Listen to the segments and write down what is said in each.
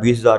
20,000,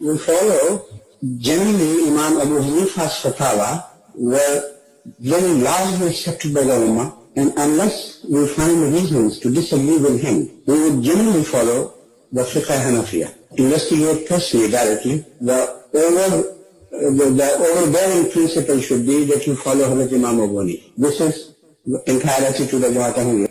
We follow generally Imam Abu Hanifa's fatwa were very largely accepted by the Ummah, and unless we find reasons to disagree with him, we would generally follow the Fiqh Hanafiya. Investigate personally directly. The overbearing principle should be that you follow Hazrat Imam Abu Hanifa. This is the entire attitude of Jamaat Ahmadiyya.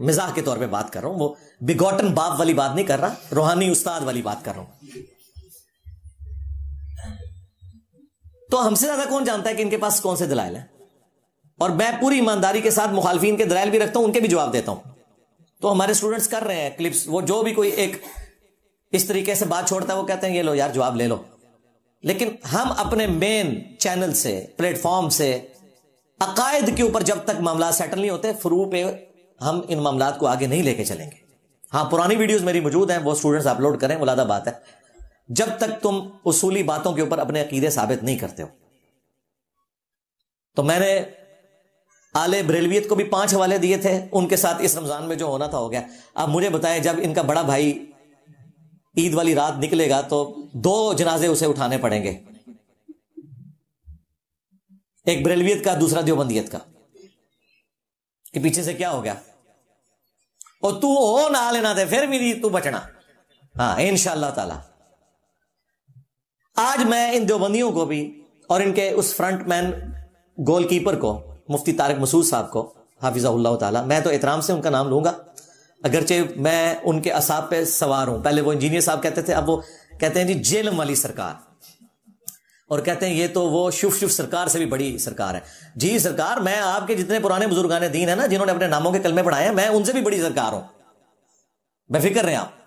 مزاح کے طور پہ بات کر رہا ہوں, وہ begotten باپ والی بات نہیں کر رہا, روحانی استاد والی بات کر رہا ہوں. تو ہم سے زیادہ کون جانتا ہے کہ ان کے پاس کون سے دلائل ہیں, اور میں پوری ایمانداری کے ساتھ مخالفین کے دلائل بھی رکھتا ہوں, ان کے بھی جواب دیتا ہوں. تو ہمارے اسٹوڈنٹس کر رہے ہیں کلپس, وہ جو بھی کوئی ایک اس طریقے سے بات چھوڑتا ہے وہ کہتے ہیں یہ لو یار جواب لے لو. لیکن ہم اپنے مین چینل سے, پلیٹ فارم سے, عقائد کے اوپر جب تک معاملات سیٹل نہیں ہوتے, فروع پہ ہم ان معاملات کو آگے نہیں لے کے چلیں گے. ہاں پرانی ویڈیوز میری موجود ہیں, وہ اسٹوڈنٹس اپلوڈ کریں, ملادہ بات ہے. جب تک تم اصولی باتوں کے اوپر اپنے عقیدے ثابت نہیں کرتے ہو. تو میں نے آل بریلویت کو بھی 5 حوالے دیے تھے, ان کے ساتھ اس رمضان میں جو ہونا تھا ہو گیا. اب مجھے بتائیں, جب ان کا بڑا بھائی عید والی رات نکلے گا تو 2 جنازے اسے اٹھانے پڑیں گے, ایک بریلویت کا دوسرا دیوبندیت کا, کہ پیچھے سے کیا ہو گیا, اور تو ہو نہ لینا دے پھر بھی تو بچنا. ہاں انشاءاللہ تعالی. آج میں ان دیوبندیوں کو بھی اور ان کے اس فرنٹ مین گول کیپر کو, مفتی طارق مسعود صاحب کو حافظہ اللہ تعالی, میں تو احترام سے ان کا نام لوں گا, اگرچہ میں ان کے اعصاب پہ سوار ہوں. پہلے وہ انجینئر صاحب کہتے تھے, اب وہ کہتے ہیں جی جیلم والی سرکار, اور کہتے ہیں یہ تو وہ شف سرکار سے بھی بڑی سرکار ہے. جی سرکار, میں آپ کے جتنے پرانے بزرگان دین ہیں نا, جنہوں نے اپنے ناموں کے کلمے پڑھائے ہیں, میں ان سے بھی بڑی سرکار ہوں, بے فکر رہیں آپ.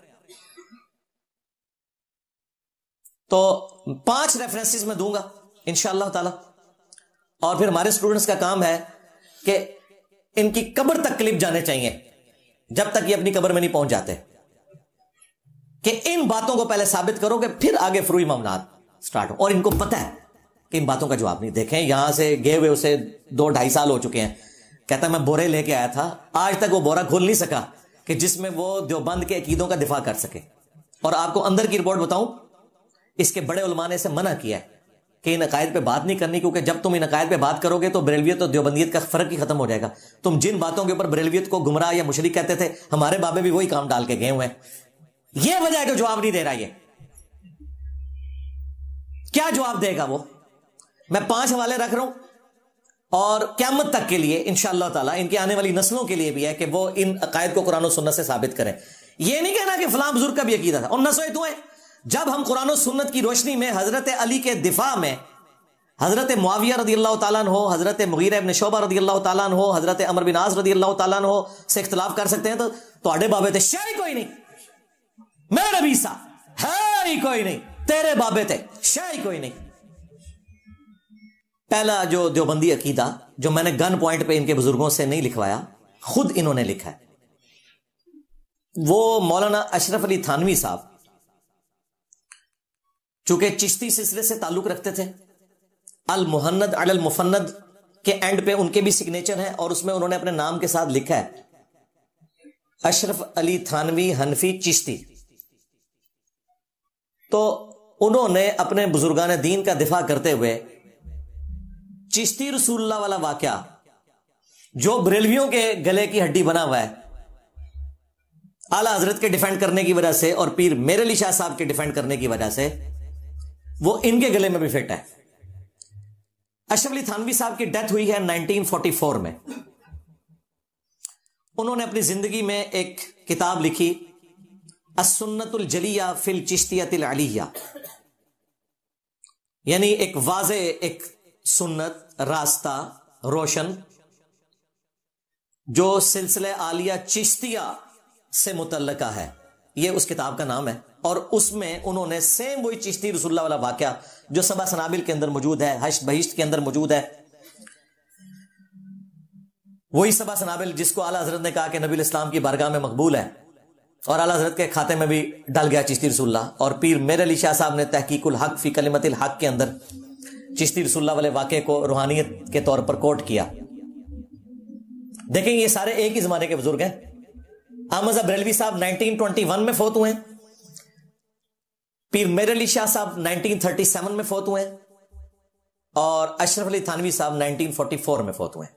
تو 5 ریفرنسز میں دوں گا انشاءاللہ تعالی, اور پھر ہمارے اسٹوڈنٹس کا کام ہے کہ ان کی قبر تک کلپ جانے چاہیے, جب تک یہ اپنی قبر میں نہیں پہنچ جاتے, کہ ان باتوں کو پہلے ثابت کرو کہ پھر آگے فروئی معاملات سٹارٹ ہو. اور ان کو پتہ ہے کہ ان باتوں کا جواب نہیں. دیکھیں یہاں سے گئے ہوئے اسے 2-2.5 سال ہو چکے ہیں, کہتا ہے میں بورے لے کے آیا تھا, آج تک وہ بورا کھول نہیں سکا کہ جس میں وہ دیوبند کے عقیدوں کا دفاع کر سکے. اور آپ کو اندر کی رپورٹ بتاؤں, اس کے بڑے علماء نے اسے منع کیا ہے کہ ان عقائد پہ بات نہیں کرنی, کیونکہ جب تم ان عقائد پہ بات کرو گے تو بریلویت اور دیوبندیت کا فرق ہی ختم ہو جائے گا. تم جن باتوں کے اوپر بریلویت کو گمراہ یا مشرک کہتے تھے, ہمارے بابے بھی وہی کام ڈال کے گئے ہوئے ہیں. یہ وجہ ہے کہ جواب نہیں دے رہا. یہ کیا جواب دے گا وہ؟ میں 5 حوالے رکھ رہا ہوں, اور قیامت تک کے لیے انشاءاللہ تعالی ان کی آنے والی نسلوں کے لیے بھی ہے کہ وہ ان عقائد کو قرآن و سنت سے ثابت کریں. یہ نہیں کہنا کہ فلاں بزرگ کا بھی عقیدہ تھا. اور نسویں تو ہیں, جب ہم قرآن و سنت کی روشنی میں حضرت علی کے دفاع میں حضرت معاویہ رضی اللہ تعالیٰ عنہ, حضرت مغیرہ ابن شعبہ رضی اللہ تعالیٰ عنہ, حضرت عمر بن عاص رضی اللہ تعالیٰ عنہ سے اختلاف کر سکتے ہیں, تو تواڈے بابے تے شے ہی کوئی نہیں, میرے نبی سا ہے ہی کوئی نہیں, تیرے بابے تے شے ہی کوئی نہیں. پہلا جو دیوبندی عقیدہ جو میں نے گن پوائنٹ پہ ان کے بزرگوں سے نہیں لکھوایا, خود انہوں نے لکھا ہے, وہ مولانا اشرف علی تھانوی صاحب, چونکہ چشتی سلسلے سے تعلق رکھتے تھے, المحند علی المفند کے اینڈ پہ ان کے بھی سگنیچر ہیں, اور اس میں انہوں نے اپنے نام کے ساتھ لکھا ہے اشرف علی تھانوی حنفی چشتی. تو انہوں نے اپنے بزرگان دین کا دفاع کرتے ہوئے چشتی رسول اللہ والا واقعہ جو بریلویوں کے گلے کی ہڈی بنا ہوا ہے, اعلیٰ حضرت کے ڈیفینڈ کرنے کی وجہ سے اور پیر میر علی شاہ صاحب کے ڈیفینڈ کرنے کی وجہ سے وہ ان کے گلے میں بھی فٹ ہے. اشرف علی تھانوی صاحب کی ڈیتھ ہوئی ہے 1944 میں. انہوں نے اپنی زندگی میں ایک کتاب لکھی السنت الجلیہ فی الچشتیۃ العلیہ, یعنی ایک واضح ایک سنت راستہ روشن جو سلسلہ عالیہ چشتیہ سے متعلقہ ہے, یہ اس کتاب کا نام ہے. اور اس میں انہوں نے سیم وہی چشتی رسول اللہ والا واقعہ جو 7 سنابل کے اندر موجود ہے, حشت بہشت کے اندر موجود ہے, وہی 7 سنابل جس کو اعلیٰ حضرت نے کہا کہ نبی الاسلام کی بارگاہ میں مقبول ہے, اور اعلیٰ حضرت کے کھاتے میں بھی ڈل گیا چشتی رسول اللہ. اور پیر میر علی شاہ صاحب نے تحقیق الحق فی کلمت الحق کے اندر چشتی رسول اللہ والے واقعے کو روحانیت کے طور پر کوٹ کیا. دیکھیں یہ سارے ایک ہی زمانے کے بزرگ ہیں. احمد بریلوی صاحب 1921 میں فوت ہوئے ہیں, پیر میر علی شاہ صاحب 1937 میں فوت ہوئے ہیں, اور اشرف علی تھانوی صاحب 1944 میں فوت ہوئے ہیں.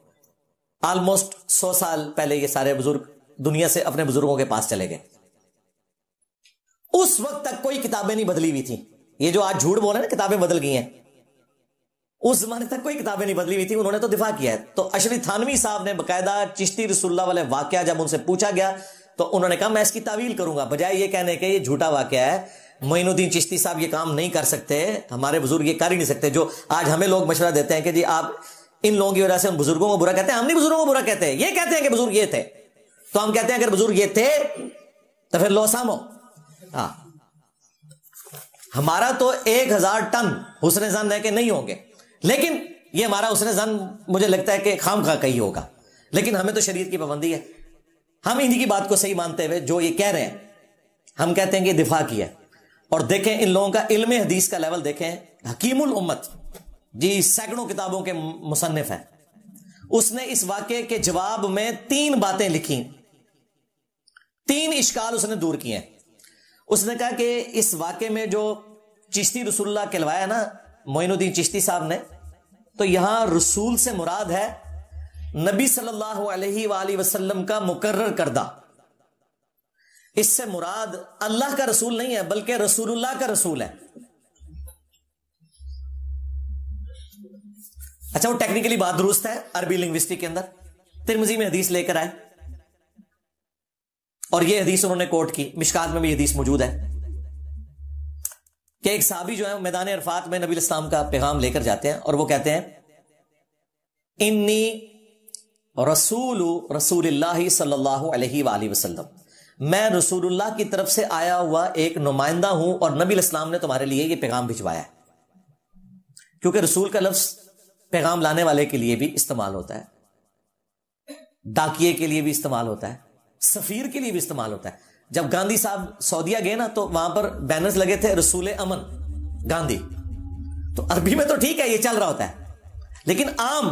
آلموسٹ 100 سال پہلے یہ سارے بزرگ دنیا سے اپنے بزرگوں کے پاس چلے گئے. اس وقت تک کوئی کتابیں نہیں بدلی ہوئی تھی. یہ جو آج جھوٹ بول رہے ہیں نا کتابیں بدل گئی ہیں, اس زمانے تک کوئی کتابیں نہیں بدلی ہوئی تھی, انہوں نے تو دفاع کیا ہے. تو اشرف تھانوی صاحب نے باقاعدہ چشتی رسول اللہ والے واقعہ جب ان سے پوچھا گیا تو انہوں نے کہا میں اس کی تعویل کروں گا, بجائے یہ کہنے کہ یہ جھوٹا واقعہ ہے, معین الدین چشتی صاحب یہ کام نہیں کر سکتے, ہمارے بزرگ یہ کر ہی نہیں سکتے. جو آج ہمیں لوگ مشورہ دیتے ہیں کہ جی آپ ان لوگوں کی وجہ سے ان بزرگوں کو برا کہتے ہیں, ہم نہیں بزرگوں کو برا کہتے ہیں, یہ کہتے ہیں کہ بزرگ یہ تھے, تو ہم کہتے ہیں اگر بزرگ یہ تھے تو پھر لو سامو. ہاں ہمارا تو 1000 ٹن حسن زن ہے کہ نہیں ہوں گے, لیکن یہ ہمارا حسن زن مجھے لگتا ہے کہ خام خواہ کہیں ہوگا, لیکن ہمیں تو شریعت کی پابندی ہے. ہم انہی کی بات کو صحیح مانتے ہوئے جو یہ کہہ رہے ہیں ہم کہتے ہیں کہ دفاع کیا. اور دیکھیں ان لوگوں کا علم حدیث کا لیول دیکھیں. حکیم الامت جی سینکڑوں کتابوں کے مصنف ہیں, اس نے اس واقعے کے جواب میں 3 باتیں لکھی, 3 اشکال اس نے دور کیے ہیں. اس نے کہا کہ اس واقعے میں جو چشتی رسول اللہ کہلوایا نا معین الدین چشتی صاحب نے, تو یہاں رسول سے مراد ہے نبی صلی اللہ علیہ وآلہ وسلم کا مقرر کردہ. اس سے مراد اللہ کا رسول نہیں ہے بلکہ رسول اللہ کا رسول ہے. اچھا وہ ٹیکنیکلی بات درست ہے عربی لنگوسٹک کے اندر, ترمذی میں حدیث لے کر آئے اور یہ حدیث انہوں نے کوٹ کی, مشکات میں بھی حدیث موجود ہے کہ ایک صحابی جو ہے میدان عرفات میں نبی الاسلام کا پیغام لے کر جاتے ہیں اور وہ کہتے ہیں انی رسول اللہ صلی اللہ علیہ وآلہ وسلم, میں رسول اللہ کی طرف سے آیا ہوا ایک نمائندہ ہوں اور نبی الاسلام نے تمہارے لیے یہ پیغام بھجوایا ہے. کیونکہ رسول کا لفظ پیغام لانے والے کے لیے بھی استعمال ہوتا ہے, ڈاکیے کے لیے بھی استعمال ہوتا ہے, سفیر کے لیے بھی استعمال ہوتا ہے. جب گاندھی صاحب سعودیہ گئے نا تو وہاں پر بینرز لگے تھے رسول امن گاندھی, تو عربی میں تو ٹھیک ہے یہ چل رہا ہوتا ہے, لیکن عام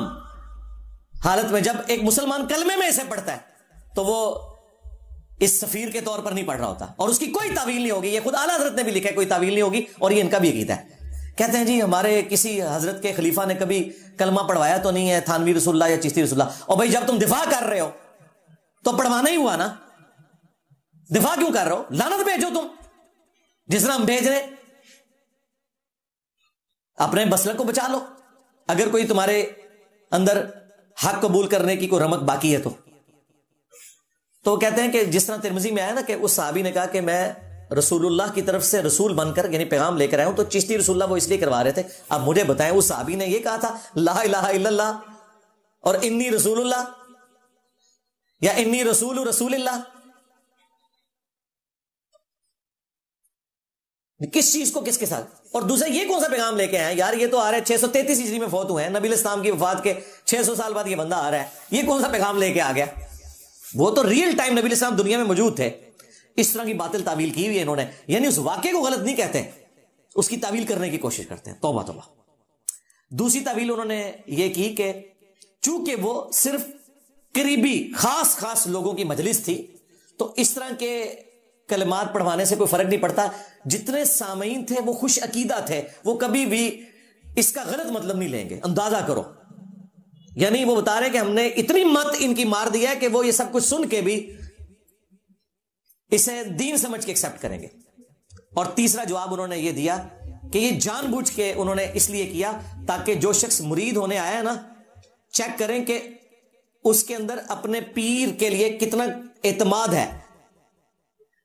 حالت میں جب ایک مسلمان کلمے میں اسے پڑھتا ہے تو وہ اس سفیر کے طور پر نہیں پڑھ رہا ہوتا, اور اس کی کوئی تعویل نہیں ہوگی. یہ خود اعلیٰ حضرت نے بھی لکھا ہے کوئی تعویل نہیں ہوگی, اور یہ ان کا بھی عقیدہ ہے. کہتے ہیں جی ہمارے کسی حضرت کے خلیفہ نے کبھی کلمہ پڑھوایا تو نہیں ہے تھانوی رسول اللہ یا چشتی رسول اللہ. اور بھائی جب تم دفاع کر رہے ہو تو پڑھوانا ہی ہوا نا, دفاع کیوں کر رہے ہو؟ لعنت بھیجو تم جس طرح ہم بھیج رہے, اپنے مسلک کو بچا لو. اگر کوئی تمہارے اندر حق قبول کرنے کی کوئی رمق باقی ہے تو کہتے ہیں کہ جس طرح ترمذی میں آیا نا کہ اس صحابی نے کہا کہ میں رسول اللہ کی طرف سے رسول بن کر یعنی پیغام لے کر آیا ہوں, تو چشتی رسول اللہ وہ اس لیے کروا رہے تھے. اب مجھے بتائیں اس صحابی نے یہ کہا تھا لا الہ الا اللہ اور انی رسول اللہ یا انی رسول اللہ؟ کس چیز کو کس کے ساتھ؟ اور دوسرا یہ کون سا پیغام لے کے آئے یار, یہ تو آ رہا ہے 633 ہجری میں فوت ہوئے ہیں, نبی الاسلام کی وفات کے 600 سال بعد یہ بندہ آ رہا ہے, یہ کون سا پیغام لے کے آ گیا؟ وہ تو ریئل ٹائم نبی الاسلام دنیا میں موجود تھے. اس طرح کی باطل تعویل کی ہوئی ہے انہوں نے, یعنی اس واقعے کو غلط نہیں کہتے, اس کی تعویل کرنے کی کوشش کرتے ہیں. توبہ توبہ. دوسری تعویل انہوں نے یہ کی کہ چونکہ وہ صرف قریبی خاص لوگوں کی مجلس تھی تو اس طرح کے کلمات پڑھوانے سے کوئی فرق نہیں پڑتا. جتنے سامعین تھے وہ خوش عقیدہ تھے, وہ کبھی بھی اس کا غلط مطلب نہیں لیں گے. اندازہ کرو, یعنی وہ بتا رہے کہ ہم نے اتنی مت ان کی مار دیا ہے کہ وہ یہ سب کچھ سن کے بھی اسے دین سمجھ کے ایکسپٹ کریں گے. اور تیسرا جواب انہوں نے یہ دیا کہ یہ جان بوجھ کے انہوں نے اس لیے کیا تاکہ جو شخص مرید ہونے آیا ہے نا چیک کریں کہ اس کے اندر اپنے پیر کے لیے کتنا اعتماد ہے.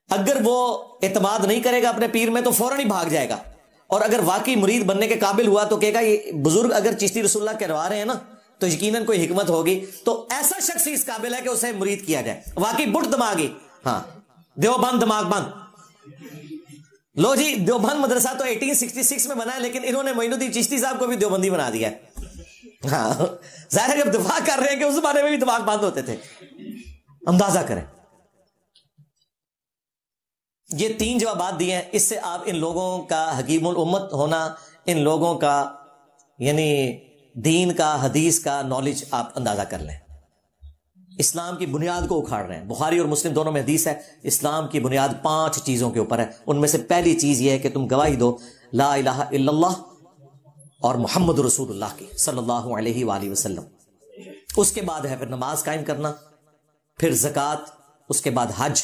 اگر وہ اعتماد نہیں کرے گا اپنے پیر میں تو فوراً ہی بھاگ جائے گا, اور اگر واقعی مرید بننے کے قابل ہوا تو کہے گا یہ بزرگ اگر چشتی رسول اللہ کروا رہے ہیں نا تو یقیناً کوئی حکمت ہوگی, تو ایسا شخص ہی اس قابل ہے کہ اسے مرید کیا جائے. واقعی بٹ دماغی, ہاں دیوبند دماغ بند. لو جی دیوبند مدرسہ تو 1866 میں بنا ہے, لیکن انہوں نے معین الدین چشتی صاحب کو بھی دیوبندی بنا دیا ہے. ہاں ظاہر ہے جب دفاع کر رہے ہیں کہ اس زمانے میں بھی دماغ بند ہوتے تھے. اندازہ کریں. یہ 3 جوابات دیے ہیں, اس سے آپ ان لوگوں کا حکیم الامت ہونا, ان لوگوں کا یعنی دین کا حدیث کا نالج آپ اندازہ کر لیں. اسلام کی بنیاد کو اکھاڑ رہے ہیں. بخاری اور مسلم دونوں میں حدیث ہے اسلام کی بنیاد 5 چیزوں کے اوپر ہے. ان میں سے پہلی چیز یہ ہے کہ تم گواہی دو لا الہ الا اللہ اور محمد رسول اللہ کی صلی اللہ علیہ وآلہ وسلم. اس کے بعد ہے پھر نماز قائم کرنا, پھر زکوٰۃ, اس کے بعد حج,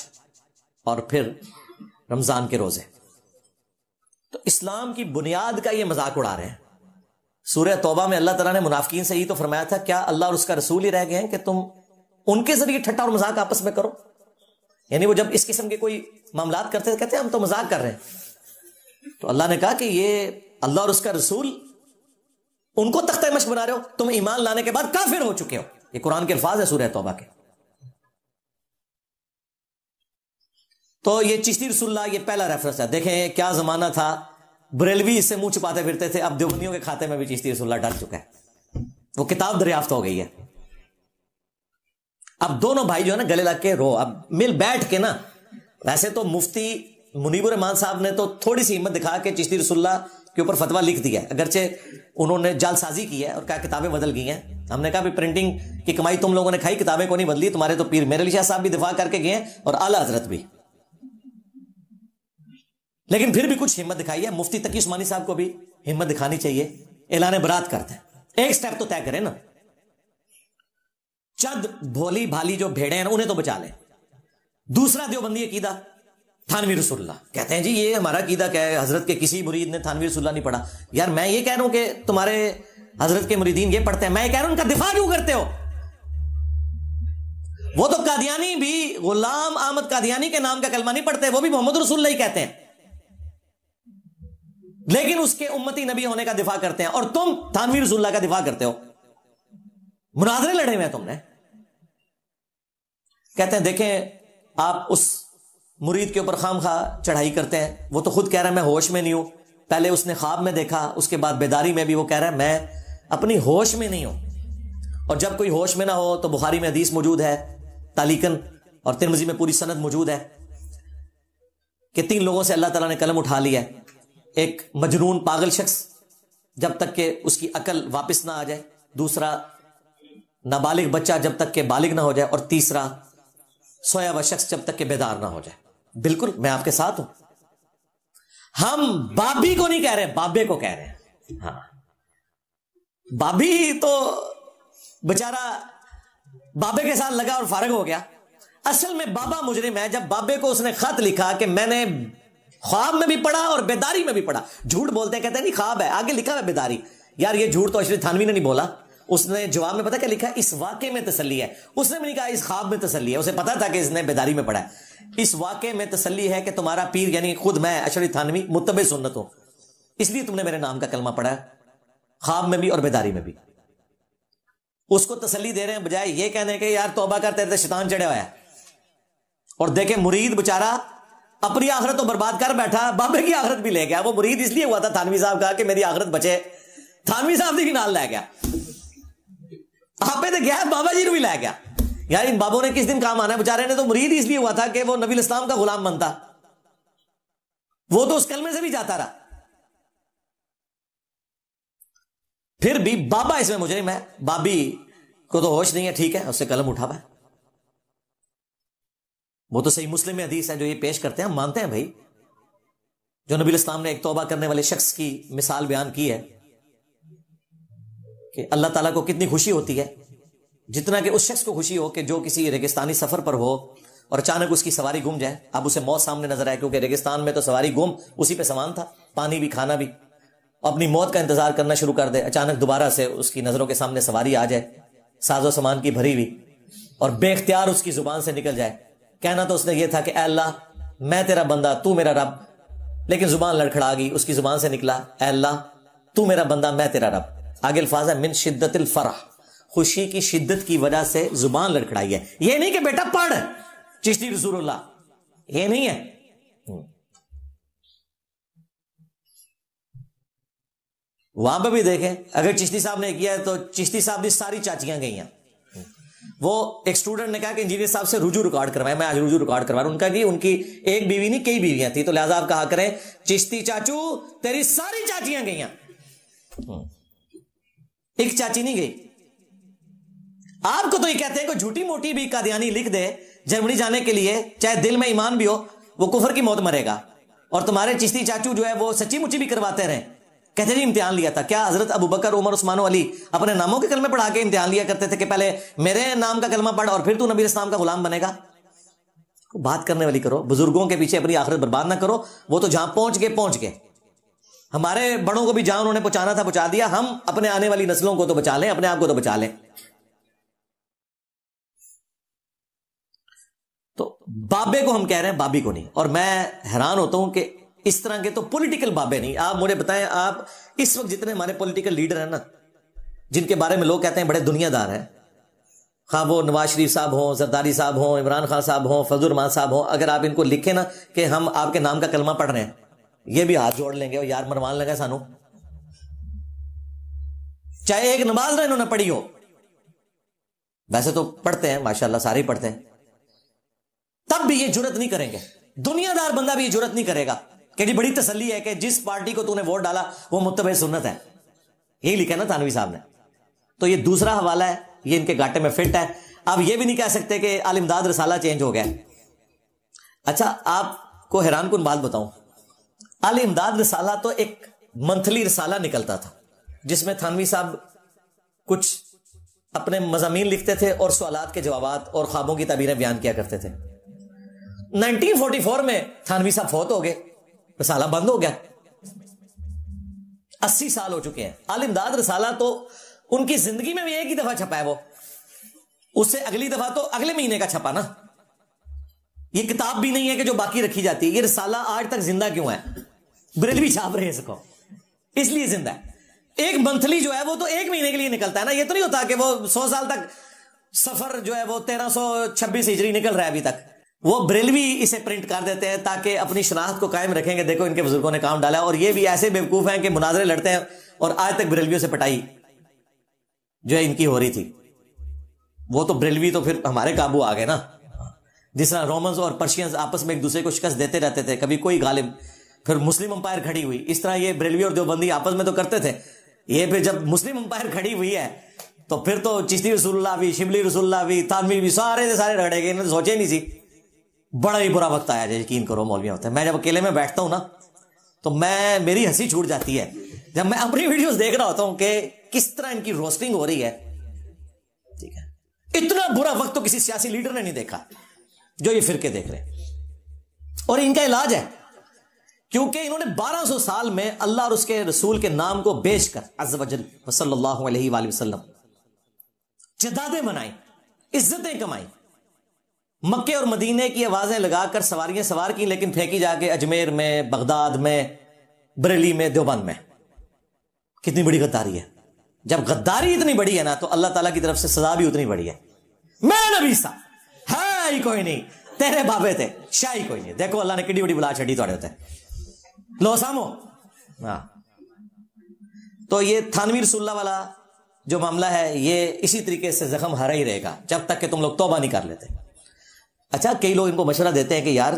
اور پھر رمضان کے روزے. تو اسلام کی بنیاد کا یہ مذاق اڑا رہے ہیں. سورہ توبہ میں اللہ تعالیٰ نے منافقین سے ہی تو فرمایا تھا کیا اللہ اور اس کا رسول ہی رہ گئے ہیں کہ تم ان کے ذریعے ٹھٹا اور مذاق آپس میں کرو؟ یعنی وہ جب اس قسم کے کوئی معاملات کرتے تھے کہتے ہیں ہم تو مذاق کر رہے ہیں. تو اللہ نے کہا کہ یہ اللہ اور اس کا رسول ان کو تختہ مشق بنا رہے ہو، تم ایمان لانے کے بعد کافر ہو چکے ہو. یہ قرآن کے الفاظ ہیں سورہ توبہ کے. تو یہ چشتی رسول اللہ یہ پہلا ریفرنس ہے. دیکھیں کیا زمانہ تھا، بریلوی اس سے منہ چھپاتے پھرتے تھے، اب دیوبندیوں کے کھاتے میں بھی چشتی رسول اللہ ڈال چکا ہے، وہ کتاب دریافت ہو گئی ہے. اب دونوں بھائی جو ہے نا گلے لگ کے رو، اب مل بیٹھ کے نا. ویسے تو مفتی منیب الرحمان صاحب نے تو تھوڑی سی ہمت دکھا کے چشتی رسول اللہ کے اوپر فتویٰ لکھ دیا ہے، اگرچہ انہوں نے جعل سازی کی ہے اور کیا کتابیں بدل گئی ہیں. ہم نے کہا بھی پرنٹنگ کی کمائی تم لوگوں نے کھائی، کتابیں کو نہیں بدلی. تمہارے تو پیر میرے علی شاہ صاحب بھی دفاع کر کے گئے ہیں اور اعلیٰ حضرت بھی، لیکن پھر بھی کچھ ہمت دکھائی ہے. مفتی تقی عثمانی صاحب کو بھی ہمت دکھانی چاہیے، اعلان برات کرتے ہیں. ایک سٹیپ تو طے کریں نا، چند بھولی بھالی جو بھیڑے ہیں نا انہیں تو بچا لیں. دوسرا دیوبندی عقیدہ تھانوی رسول اللہ، کہتے ہیں جی یہ ہمارا عقیدہ کیا ہے، حضرت کے کسی مرید نے تھانوی رسول اللہ نہیں پڑھا. یار میں یہ کہہ رہا ہوں کہ تمہارے حضرت کے مریدین یہ پڑھتے ہیں، میں یہ کہہ رہا ہوں ان کا دفاع کیوں کرتے ہو؟ وہ تو قادیانی بھی غلام احمد قادیانی کے نام کا کلمہ نہیں پڑھتے، وہ بھی محمد رسول اللہ ہی کہتے ہیں، لیکن اس کے امتی نبی ہونے کا دفاع کرتے ہیں. اور تم تھانوی رسول اللہ کا دفاع کرتے ہو. مناظرے لڑے ہوئے ہیں تم نے. کہتے ہیں دیکھیں آپ اس مرید کے اوپر خام خواہ چڑھائی کرتے ہیں، وہ تو خود کہہ رہا ہے میں ہوش میں نہیں ہوں. پہلے اس نے خواب میں دیکھا، اس کے بعد بیداری میں بھی وہ کہہ رہا ہے میں اپنی ہوش میں نہیں ہوں. اور جب کوئی ہوش میں نہ ہو تو بخاری میں حدیث موجود ہے تعلیقاً اور ترمذی میں پوری سند موجود ہے کہ 3 لوگوں سے اللہ تعالیٰ نے قلم اٹھا لیا ہے. ایک مجنون پاگل شخص جب تک کہ اس کی عقل واپس نہ آ جائے، دوسرا نابالغ بچہ جب تک کہ بالغ نہ ہو جائے، اور تیسرا سویا ہوا شخص جب تک کہ بیدار نہ ہو جائے. بالکل میں آپ کے ساتھ ہوں. ہم بابی کو نہیں کہہ رہے، بابے کو کہہ رہے ہیں. ہاں بابی تو بیچارہ بابے کے ساتھ لگا اور فارغ ہو گیا. اصل میں بابا مجرم ہے. جب بابے کو اس نے خط لکھا کہ میں نے خواب میں بھی پڑھا اور بیداری میں بھی پڑھا، جھوٹ بولتے ہیں، کہتے ہیں نہیں خواب ہے، آگے لکھا ہے بیداری. یار یہ جھوٹ تو اشرف تھانوی نے نہیں بولا. اس نے جواب میں پتا کیا لکھا؟ اس واقعے میں تسلی ہے. اس نے بھی نہیں کہا اس خواب میں تسلی ہے، اسے پتا تھا کہ اس نے بیداری میں پڑھا ہے. اس واقعے میں تسلی ہے کہ تمہارا پیر یعنی خود میں اشرف تھانوی متبع سنت ہوں، اس لیے تم نے میرے نام کا کلمہ پڑھا ہے خواب میں بھی اور بیداری میں بھی. اس کو تسلی دے رہے ہیں بجائے یہ کہنے کہ یار توبہ کرتے تھے شیطان چڑھا ہوا ہے. اور دیکھیں مرید بچارہ اپنی آخرت تو برباد کر بیٹھا، بابے کی آخرت بھی لے گیا. وہ مرید اس لیے ہوا تھا تھانوی صاحب کا کہ میری آخرت بچے، تھانوی صاحب بھی نال لے گیا، آپ پہ تو گیا بابا جی نے بھی لے گیا. یار ان بابوں نے کس دن کام آنا ہے؟ بچارے نے تو مرید اس لیے ہوا تھا کہ وہ نبی الاسلام کا غلام بنتا، وہ تو اس کلمے سے بھی جاتا رہا. پھر بھی بابا اس میں مجرم ہے، بابی کو تو ہوش نہیں ہے، ٹھیک ہے اس سے قلم اٹھا ہوا ہے. وہ تو صحیح مسلم میں حدیث ہے جو یہ پیش کرتے ہیں، ہم مانتے ہیں بھائی. جو نبی الاسلام نے ایک توبہ کرنے والے شخص کی مثال بیان کی ہے کہ اللہ تعالیٰ کو کتنی خوشی ہوتی ہے، جتنا کہ اس شخص کو خوشی ہو کہ جو کسی ریگستانی سفر پر ہو اور اچانک اس کی سواری گم جائے. اب اسے موت سامنے نظر آئے، کیونکہ ریگستان میں تو سواری گم اسی پہ سامان تھا، پانی بھی کھانا بھی. اپنی موت کا انتظار کرنا شروع کر دے، اچانک دوبارہ سے اس کی نظروں کے سامنے سواری آ جائے ساز و سامان کی بھری ہوئی، اور بے اختیار اس کی زبان سے نکل جائے. کہنا تو اس نے یہ تھا کہ اے اللہ میں تیرا بندہ تو میرا رب، لیکن زبان لڑکھڑا گئی، اس کی زبان سے نکلا اے اللہ تو میرا بندہ میں تیرا رب. آگے الفاظ ہے من شدت الفرح، خوشی کی شدت کی وجہ سے زبان لڑکھڑائی ہے. یہ نہیں کہ بیٹا پڑھ چشتی رسول اللہ، یہ نہیں ہے. وہاں پہ بھی دیکھیں اگر چشتی صاحب نے کیا ہے تو چشتی صاحب کی ساری چاچیاں گئی ہیں. وہ ایک اسٹوڈنٹ نے کہا کہ انجینئر صاحب سے رجوع ریکارڈ کروایا، میں آج رجوع ریکارڈ کروا رہا ہوں. ان کا کہ ان کی ایک بیوی نہیں کئی بیویاں تھیں، تو لہٰذا آپ کہا کریں چشتی چاچو تیری ساری چاچیاں گئی ہیں، ایک چاچی نہیں گئی. آپ کو تو یہ کہتے ہیں کہ جھوٹی موٹی بھی قادیانی لکھ دے جرمنی جانے کے لیے، چاہے دل میں ایمان بھی ہو، وہ کفر کی موت مرے گا. اور تمہارے چشتی چاچو جو ہے وہ سچی مچی بھی کرواتے رہے. کہتے جی امتحان لیا تھا. کیا حضرت ابو بکر عمر عثمان و علی اپنے ناموں کے کلمے پڑھا کے امتحان لیا کرتے تھے کہ پہلے میرے نام کا کلمہ پڑھ اور پھر تو نبی اسلام کا غلام بنے گا؟ بات کرنے والی کرو، بزرگوں کے پیچھے اپنی آخرت برباد نہ کرو. وہ تو جہاں پہنچ گئے. ہمارے بڑوں کو بھی جہاں انہوں نے پہنچانا تھا پہنچا دیا، ہم اپنے آنے والی نسلوں کو تو بچا لیں، اپنے آپ کو تو بچا لیں۔ تو بابے کو ہم کہہ رہے ہیں، بابی کو نہیں۔ اور میں حیران ہوتا ہوں کہ اس طرح کے تو پولیٹیکل بابے نہیں۔ آپ مجھے بتائیں، آپ اس وقت جتنے ہمارے پولیٹیکل لیڈر ہیں نا، جن کے بارے میں لوگ کہتے ہیں بڑے دنیا دار ہیں، خواہ وہ نواز شریف صاحب ہوں، زرداری صاحب ہوں، عمران خان صاحب ہوں، فضل الرحمان صاحب ہوں، اگر آپ ان کو لکھیں نا کہ ہم آپ کے نام کا کلمہ پڑھ رہے ہیں، یہ بھی ہاتھ جوڑ لیں گے، اور یار مرمان لگا سانو، چاہے ایک نماز نہ انہوں نے پڑھی ہو۔ ویسے تو پڑھتے ہیں ماشاءاللہ، سارے ہی پڑھتے ہیں، تب بھی یہ جرت نہیں کریں گے۔ دنیا دار بندہ بھی یہ جرت نہیں کرے گا کہ جی بڑی تسلی ہے کہ جس پارٹی کو تو نے ووٹ ڈالا وہ متبع سنت ہے، یہی لکھا ہے نا تھانوی صاحب نے۔ تو یہ دوسرا حوالہ ہے، یہ ان کے گاٹے میں فٹ ہے۔ آپ یہ بھی نہیں کہہ سکتے کہ آل امداد رسالہ چینج ہو گیا۔ اچھا، آپ کو حیران کن بات بتاؤں، آل امداد رسالہ تو ایک منتھلی رسالہ نکلتا تھا جس میں تھانوی صاحب کچھ اپنے مضامین لکھتے تھے اور سوالات کے جوابات اور خوابوں کی تعبیریں بیان کیا کرتے تھے۔ 1944 میں تھانوی صاحب فوت ہو گئے، رسالہ بند ہو گیا۔ 80 سال ہو چکے ہیں۔ آل امداد رسالہ تو ان کی زندگی میں بھی ایک ہی دفعہ چھپا ہے، وہ اس سے اگلی دفعہ تو اگلے مہینے کا چھپا نا۔ یہ کتاب بھی نہیں ہے کہ جو باقی رکھی جاتی ہے، یہ رسالہ آج تک زندہ کیوں ہے؟ بریلوی چھاپ رہے ہیں اس کو، اس لیے زندہ ہے۔ ایک منتھلی جو ہے وہ تو ایک مہینے کے لیے نکلتا ہے نا، یہ تو نہیں ہوتا کہ وہ 100 سال تک سفر جو ہے وہ 1326 ہجری نکل رہا ہے ابھی تک۔ وہ بریلوی اسے پرنٹ کر دیتے ہیں تاکہ اپنی شناخت کو قائم رکھیں گے، دیکھو ان کے بزرگوں نے کام ڈالا۔ اور یہ بھی ایسے بیوقوف ہیں کہ مناظرے لڑتے ہیں، اور آج تک بریلویوں سے پٹائی جو ہے ان کی ہو رہی تھی۔ وہ تو بریلوی تو پھر ہمارے قابو آ گئے نا، جس طرح رومنز اور پرشینز آپس میں ایک دوسرے کو شکست دیتے رہتے تھے، کبھی کوئی غالب، پھر مسلم امپائر کھڑی ہوئی، اس طرح یہ بریلوی اور دیوبندی آپس میں تو کرتے تھے۔ یہ پھر جب مسلم امپائر کھڑی ہوئی ہے تو پھر تو چشتی رسول اللہ بھی، شبلی رسول اللہ بھی، تھانوی بھی، سارے رگڑے گئے، انہوں نے سوچے نہیں سی۔ بڑا ہی برا وقت آیا، یقین کرو مولویاں ہوتے ہیں۔ میں جب اکیلے میں بیٹھتا ہوں نا تو میری ہنسی چھوٹ جاتی ہے جب میں اپنی ویڈیوز دیکھ رہا ہوتا ہوں کہ کس طرح ان کی روسٹنگ ہو رہی ہے۔ ٹھیک ہے، اتنا برا وقت تو کسی سیاسی لیڈر نے نہیں دیکھا جو یہ فرقے دیکھ رہے ہیں۔ اور ان کا علاج ہے، کیونکہ انہوں نے 1200 سال میں اللہ اور اس کے رسول کے نام کو بیچ کر عز وجل صلی اللہ علیہ وآلہ وسلم جدادیں بنائیں، عزتیں کمائیں، مکے اور مدینے کی آوازیں لگا کر سواریاں سوار کی، لیکن پھینکی جا کے اجمیر میں، بغداد میں، بریلی میں، دیوبند میں۔ کتنی بڑی غداری ہے۔ جب غداری اتنی بڑی ہے نا تو اللہ تعالیٰ کی طرف سے سزا بھی اتنی بڑی ہے۔ میرے نبی صاحب ہے ہی کوئی نہیں، تیرے بابے تھے شاہی کوئی نہیں، دیکھو اللہ نے کڈی بڑی بلا چھڑی توڑے ہوتے لو سامو۔ ہاں، تو یہ تھانوی رسول اللہ والا جو معاملہ ہے یہ اسی طریقے سے زخم ہرا ہی رہے گا جب تک کہ تم لوگ توبہ نہیں کر لیتے۔ اچھا، کئی لوگ ان کو مشورہ دیتے ہیں کہ یار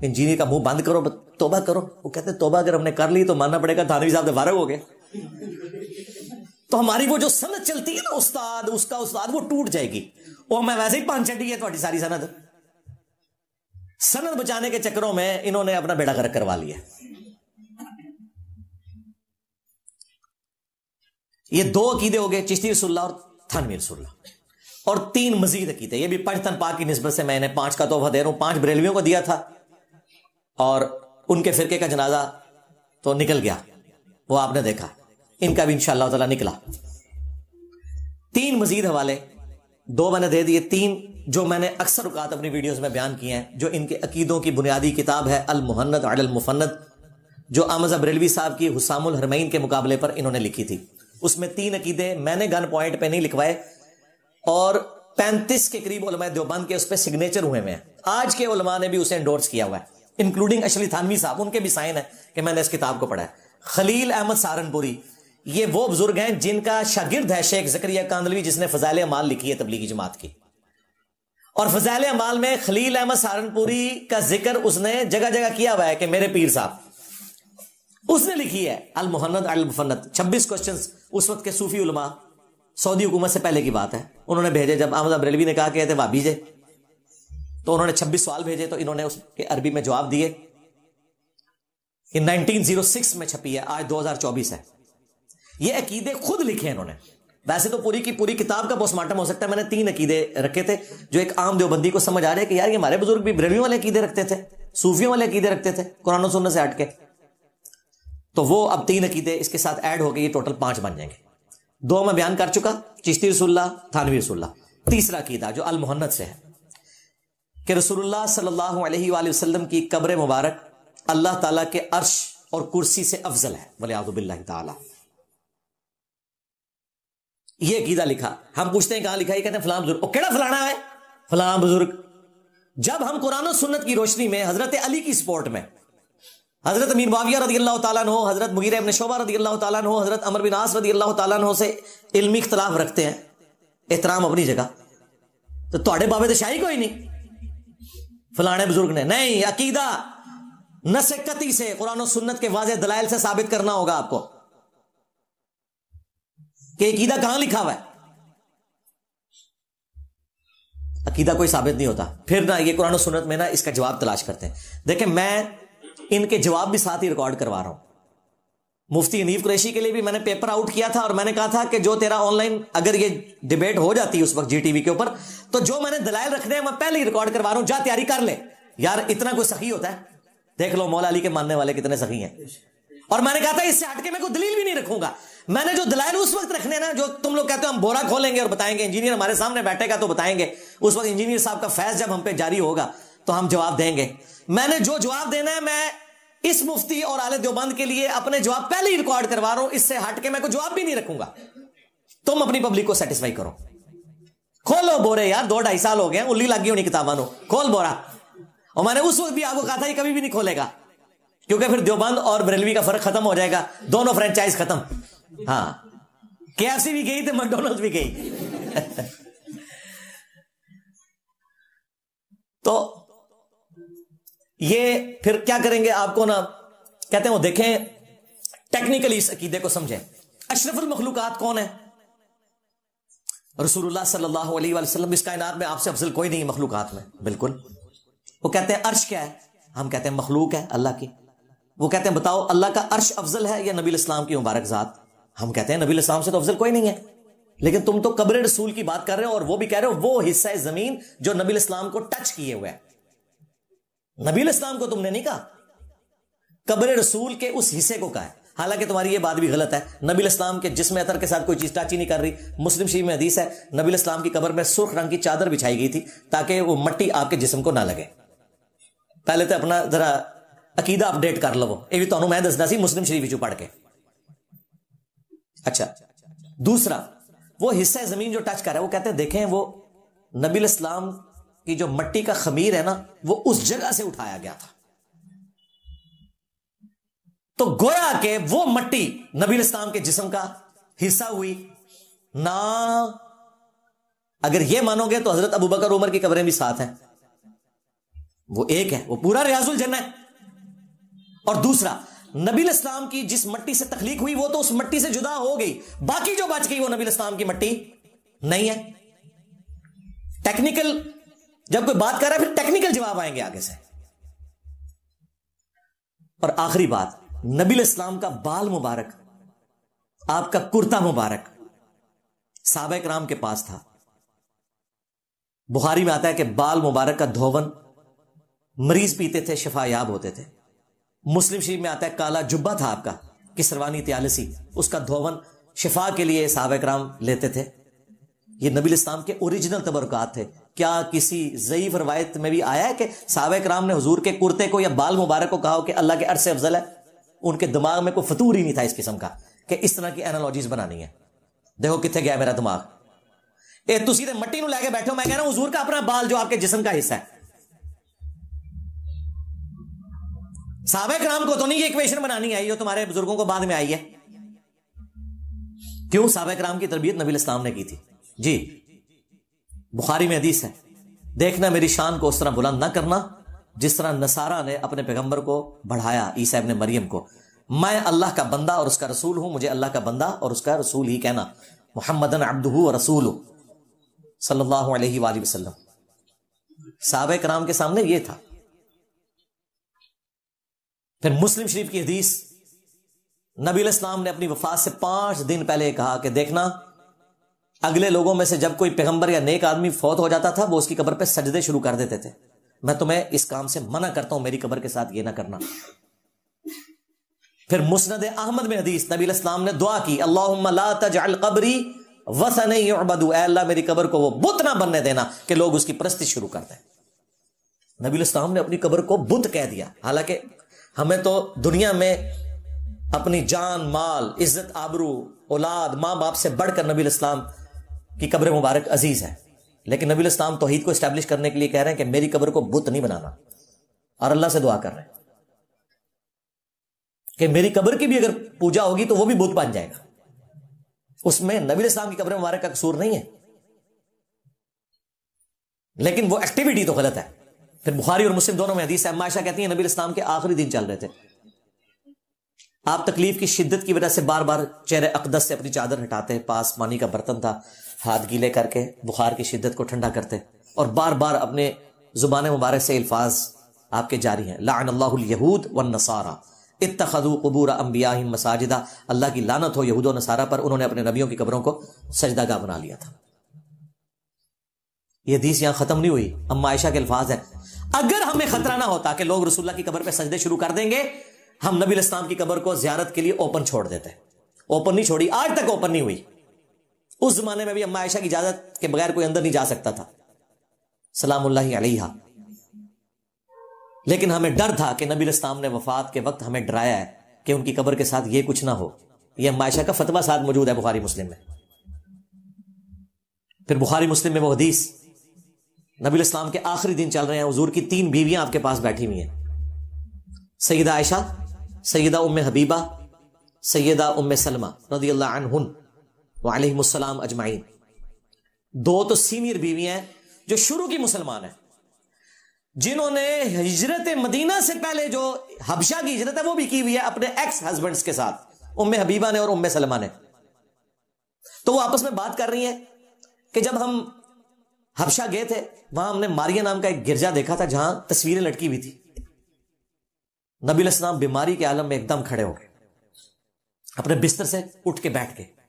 انجینئر کا منہ بند کرو، توبہ کرو۔ وہ کہتے ہیں توبہ اگر ہم نے کر لی تو ماننا پڑے گا تھانوی صاحب سے فارغ ہو گئے، تو ہماری وہ جو سند چلتی ہے نا استاد، اس کا استاد، وہ ٹوٹ جائے گی۔ اور میں ویسے ہی پان چٹی ہے تھوڑی ساری سند بچانے کے چکروں میں انہوں نے اپنا بیڑا غرق کروا لیا۔ یہ 2 عقیدے ہو گئے، چشتی رسول اللہ اور تھانوی رسول اللہ، اور 3 مزید عقیدے۔ یہ بھی پاکستان پاک کی نسبت سے میں انہیں 5 کا تحفہ دے رہا ہوں۔ 5 بریلویوں کو دیا تھا اور ان کے فرقے کا جنازہ تو نکل گیا، وہ آپ نے دیکھا، ان کا بھی انشاءاللہ تعالی نکلا۔ 3 مزید حوالے، 2 میں نے دے دیے، 3 جو میں نے اکثر اوقات اپنی ویڈیوز میں بیان کیے ہیں، جو ان کے عقیدوں کی بنیادی کتاب ہے المہند علی المفند، جو احمد بریلوی صاحب کی حسام الحرمین کے مقابلے پر انہوں نے لکھی تھی۔ اس میں 3 عقیدے میں نے گن پوائنٹ پہ نہیں لکھوائے، اور 35 کے قریب علماء دیوبند کے اس پہ سگنیچر ہوئے ہیں۔ آج کے علماء نے بھی اسے انڈورس کیا ہوا ہے، انکلوڈنگ اشلی تھانوی صاحب، ان کے بھی سائن ہے کہ میں نے اس کتاب کو پڑھا ہے۔ خلیل احمد سہارنپوری، یہ وہ بزرگ ہیں جن کا شاگرد ہے شیخ زکریا کاندلوی، جس نے فضائل اعمال لکھی ہے تبلیغی جماعت کی، اور فضائل اعمال میں خلیل احمد سہارنپوری کا ذکر اس نے جگہ جگہ کیا ہوا ہے کہ میرے پیر صاحب، اس نے لکھی ہے المہند علی المفند۔ 26 کوسچنز اس وقت کے صوفی علماء، سعودی حکومت سے پہلے کی بات ہے، انہوں نے بھیجے۔ جب احمد بریلوی نے کہا کہ تھے وہابی جے، تو انہوں نے 26 سوال بھیجے، تو انہوں نے اس کے عربی میں جواب دیے۔ یہ 1906 میں چھپی ہے، آج 2024 ہے۔ یہ عقیدے خود لکھے انہوں نے۔ ویسے تو پوری کی پوری کتاب کا پوسٹ مارٹم ہو سکتا ہے، میں نے 3 عقیدے رکھے تھے جو ایک عام دیوبندی کو سمجھ آ رہے کہ یار یہ ہمارے بزرگ بھی بریلویوں والے عقیدے رکھتے تھے، صوفیوں والے عقیدے رکھتے تھے، قرآن و سنت سے ہٹ کے۔ تو وہ اب 3 عقیدے اس کے ساتھ ایڈ ہو کے یہ ٹوٹل 5 بن جائیں گے. 2 میں بیان کر چکا، چشتی رسول اللہ، تھانوی رسول اللہ. تیسرا عقیدہ جو المحنت سے ہے کہ رسول اللہ صلی اللہ علیہ وآلہ وسلم کی قبر مبارک اللہ تعالیٰ کے عرش اور کرسی سے افضل ہے، والعیاذ باللہ تعالی. یہ عقیدہ لکھا. ہم پوچھتے ہیں کہاں لکھا؟ یہ کہتے ہیں فلاں بزرگ. کیڑا فلانا ہے؟ فلاں بزرگ. جب ہم قرآن و سنت کی روشنی میں حضرت علی کی سپورٹ میں حضرت امیر معاویہ رضی اللہ تعالیٰ عنہ، حضرت مغیرہ ابن شعبہ رضی اللہ تعالیٰ عنہ، حضرت عمر بن عاص رضی اللہ تعالیٰ عنہ سے علمی اختلاف رکھتے ہیں، احترام اپنی جگہ، تو تواڈے بابے تو شاہی کوئی نہیں، فلانے بزرگ نے نہیں. عقیدہ نص قطعی سے قرآن و سنت کے واضح دلائل سے ثابت کرنا ہوگا آپ کو کہ عقیدہ کہاں لکھا ہوا ہے. عقیدہ کوئی ثابت نہیں ہوتا. پھر نہ یہ قرآن و سنت میں نا اس کا جواب تلاش کرتے ہیں. دیکھیں میں ان کے جواب بھی ساتھ ہی ریکارڈ کروا رہا ہوں. مفتی حنیف قریشی کے لیے بھی میں نے پیپر آؤٹ کیا تھا اور میں نے کہا تھا کہ جو تیرا آن لائن اگر یہ ڈیبیٹ ہو جاتی ہے اس وقت جی ٹی وی کے اوپر، تو جو میں نے دلائل رکھنے ہیں میں پہلے ہی ریکارڈ کروا رہا ہوں، جا تیاری کر لے. یار اتنا کوئی سخی ہوتا ہے؟ دیکھ لو مولا علی کے ماننے والے کتنے سخی ہیں. اور میں نے کہا تھا اس سے ہٹ کے میں کوئی دلیل بھی نہیں رکھوں گا. میں نے جو دلائل اس وقت رکھنے نا، جو تم لوگ کہتے ہو ہم بورا کھولیں گے اور بتائیں گے، انجینئر ہمارے سامنے بیٹھے گا تو بتائیں گے، اس وقت انجینئر صاحب کا فیض جب ہم پہ جاری ہوگا تو ہم جواب دیں گے. میں نے جو جواب دینا ہے میں اس مفتی اور اہل دیوبند کے لیے اپنے جواب پہلے ہی ریکارڈ کروا رہا ہوں. اس سے ہٹ کے میں کوئی جواب بھی نہیں رکھوں گا. تم اپنی پبلک کو سیٹسفائی کرو. کھولو بورے یار، 2-2.5 سال ہو گئے الی لگ گئی ہونی کتاباں نو، کھول بورا. اور میں نے اس وقت بھی آپ کو کہا تھا یہ کبھی بھی نہیں کھولے گا، کیونکہ پھر دیوبند اور بریلوی کا فرق ختم ہو جائے گا، دونوں فرینچائز ختم. ہاں KFC بھی گئی تو میکڈونلڈ بھی گئی. تو یہ پھر کیا کریں گے آپ کو نا کہتے ہیں وہ دیکھیں ٹیکنیکلی اس عقیدے کو سمجھیں. اشرف المخلوقات کون ہے؟ رسول اللہ صلی اللہ علیہ وآلہ وسلم. اس کائنات میں آپ سے افضل کوئی نہیں مخلوقات میں. بالکل. وہ کہتے ہیں عرش کیا ہے؟ ہم کہتے ہیں مخلوق ہے اللہ کی. وہ کہتے ہیں بتاؤ اللہ کا عرش افضل ہے یا نبی الاسلام کی مبارک ذات؟ ہم کہتے ہیں نبی الاسلام سے تو افضل کوئی نہیں ہے. لیکن تم تو قبر رسول کی بات کر رہے ہو اور وہ بھی کہہ رہے ہو وہ حصہ زمین جو نبی الاسلام کو ٹچ کیے ہوئے ہے. نبی الاسلام کو تم نے نہیں کہا، قبر رسول کے اس حصے کو کہا ہے. حالانکہ تمہاری یہ بات بھی غلط ہے. نبی الاسلام کے جسم اطہر کے ساتھ کوئی چیز ٹچ ہی نہیں کر رہی. مسلم شریف میں حدیث ہے نبی الاسلام کی قبر میں سرخ رنگ کی چادر بچھائی گئی تھی تاکہ وہ مٹی آپ کے جسم کو نہ لگے. پہلے تو اپنا ذرا عقیدہ اپڈیٹ کر لو. یہ بھی تو میں دسنا سی مسلم شریف پڑھ کے. اچھا دوسرا وہ حصہ زمین جو ٹچ کر رہا ہے، وہ کہتے ہیں دیکھیں وہ نبی الاسلام کی جو مٹی کا خمیر ہے نا وہ اس جگہ سے اٹھایا گیا تھا. تو گویا کہ وہ مٹی نبی الاسلام کے جسم کا حصہ ہوئی نہ. اگر یہ مانو گے تو حضرت ابوبکر عمر کی قبریں بھی ساتھ ہیں. وہ ایک ہے، وہ پورا ریاض الجنہ ہے. اور دوسرا نبی الاسلام کی جس مٹی سے تخلیق ہوئی وہ تو اس مٹی سے جدا ہو گئی، باقی جو بچ گئی وہ نبی الاسلام کی مٹی نہیں ہے. ٹیکنیکل جب کوئی بات کر رہا ہے پھر ٹیکنیکل جواب آئیں گے آگے سے. اور آخری بات، نبی الاسلام کا بال مبارک، آپ کا کرتا مبارک صحابہ کرام کے پاس تھا. بخاری میں آتا ہے کہ بال مبارک کا دھون مریض پیتے تھے، شفا یاب ہوتے تھے. مسلم شریف میں آتا ہے کالا جبہ تھا آپ کا کسروانی تیالسی، اس کا دھون شفا کے لیے صحابہ کرام لیتے تھے. یہ نبی الاسلام کے اوریجنل تبرکات تھے. کیا کسی ضعیف روایت میں بھی آیا ہے کہ صحابہ کرام نے حضور کے کرتے کو یا بال مبارک کو کہا کہ اللہ کے عرش سے افضل ہے؟ ان کے دماغ میں کوئی فطور ہی نہیں تھا اس قسم کا کہ اس طرح کی اینالوجیز بنانی ہے. دیکھو کتنے گیا میرا دماغ. تسی تے مٹی نو لے کے بیٹھو، میں کہہ رہا ہوں حضور کا اپنا بال جو آپ کے جسم کا حصہ ہے. صحابہ کرام کو تو نہیں یہ ایکویشن بنانی آئی جو تمہارے بزرگوں کو بعد میں آئی ہے. کیوں؟ صحابہ کرام کی تربیت نبی الاسلام نے کی تھی. جی بخاری میں حدیث ہے، دیکھنا میری شان کو اس طرح بلند نہ کرنا جس طرح نصارہ نے اپنے پیغمبر کو بڑھایا، عیسیٰ ابن مریم کو. میں اللہ کا بندہ اور اس کا رسول ہوں، مجھے اللہ کا بندہ اور اس کا رسول ہی کہنا. محمدن عبدہ و رسولہ صلی اللہ علیہ وآلہ وسلم. صحابہ کرام کے سامنے یہ تھا. پھر مسلم شریف کی حدیث، نبی علیہ السلام نے اپنی وفات سے 5 دن پہلے کہا کہ دیکھنا اگلے لوگوں میں سے جب کوئی پیغمبر یا نیک آدمی فوت ہو جاتا تھا وہ اس کی قبر پہ سجدے شروع کر دیتے تھے. میں تمہیں اس کام سے منع کرتا ہوں، میری قبر کے ساتھ یہ نہ کرنا. پھر مسند احمد میں حدیث، نبی علیہ السلام نے دعا کی، اللہم لا تجعل قبری وثن یعبد، اے اللہ میری قبر کو وہ بت نہ بننے دینا کہ لوگ اس کی پرستی شروع کر دیں۔ نبی علیہ السلام نے اپنی قبر کو بت کہہ دیا، حالانکہ ہمیں تو دنیا میں اپنی جان، مال، عزت، آبرو، اولاد، ماں باپ سے بڑھ کر نبی علیہ السلام کی قبر مبارک عزیز ہے، لیکن نبی علیہ السلام توحید کو اسٹیبلش کرنے کے لیے کہہ رہے ہیں کہ میری قبر کو بت نہیں بنانا، اور اللہ سے دعا کر رہے ہیں کہ میری قبر کی بھی اگر پوجا ہوگی تو وہ بھی بت بن جائے گا، اس میں نبی علیہ السلام کی قبر مبارک کا قصور نہیں ہے، لیکن وہ ایکٹیویٹی تو غلط ہے۔ پھر بخاری اور مسلم دونوں میں حدیث ہے، اما عائشہ کہتی ہیں نبی علیہ السلام کے آخری دن چل رہے تھے، آپ تکلیف کی شدت کی وجہ سے بار بار چہرے اقدس سے اپنی چادر ہٹاتے، پاس پانی کا برتن تھا، ہاتھ گیلے کر کے بخار کی شدت کو ٹھنڈا کرتے، اور بار بار اپنے زبان مبارک سے الفاظ آپ کے جاری ہیں، لعن اللہ الیہود والنصارى اتخذوا قبور انبیائہم مساجدہ، اللہ کی لعنت ہو یہود و نصارہ پر، انہوں نے اپنے نبیوں کی قبروں کو سجدہ گاہ بنا لیا تھا۔ یہ حدیث یہاں ختم نہیں ہوئی، اما عائشہ کے الفاظ ہیں، اگر ہمیں خطرہ نہ ہوتا کہ لوگ رسول اللہ کی قبر پہ سجدے شروع کر دیں گے، ہم نبی علیہ السلام کی قبر کو زیارت کے لیے اوپن چھوڑ دیتے۔ اوپن نہیں چھوڑی، آج تک اوپن نہیں ہوئی۔ اس زمانے میں بھی اما عائشہ کی اجازت کے بغیر کوئی اندر نہیں جا سکتا تھا، سلام اللہ علیہا، لیکن ہمیں ڈر تھا کہ نبی علیہ السلام نے وفات کے وقت ہمیں ڈرایا ہے کہ ان کی قبر کے ساتھ یہ کچھ نہ ہو۔ یہ اما عائشہ کا فتویٰ ساتھ موجود ہے بخاری مسلم میں۔ پھر بخاری مسلم میں وہ حدیث، نبی علیہ السلام کے آخری دن چل رہے ہیں، حضور کی 3 بیویاں آپ کے پاس بیٹھی ہوئی ہیں، سیدہ عائشہ، سیدہ ام حبیبہ، سیدہ ام سلمہ رضی اللہ عنہن وعلیہم السلام اجمعین۔ 2 تو سینئر بیویاں ہیں جو شروع کی مسلمان ہیں، جنہوں نے ہجرت مدینہ سے پہلے جو حبشہ کی ہجرت ہے وہ بھی کی ہوئی ہے اپنے ایکس ہسبینڈز کے ساتھ، ام حبیبہ نے اور ام سلمہ نے۔ تو وہ آپس میں بات کر رہی ہیں کہ جب ہم حبشہ گئے تھے وہاں ہم نے ماریہ نام کا ایک گرجا دیکھا تھا جہاں تصویریں لٹکی ہوئی تھی۔ نبی علیہ السلام بیماری کے عالم میں ایک دم کھڑے ہو گئے، اپنے بستر سے اٹھ کے بیٹھ گئے۔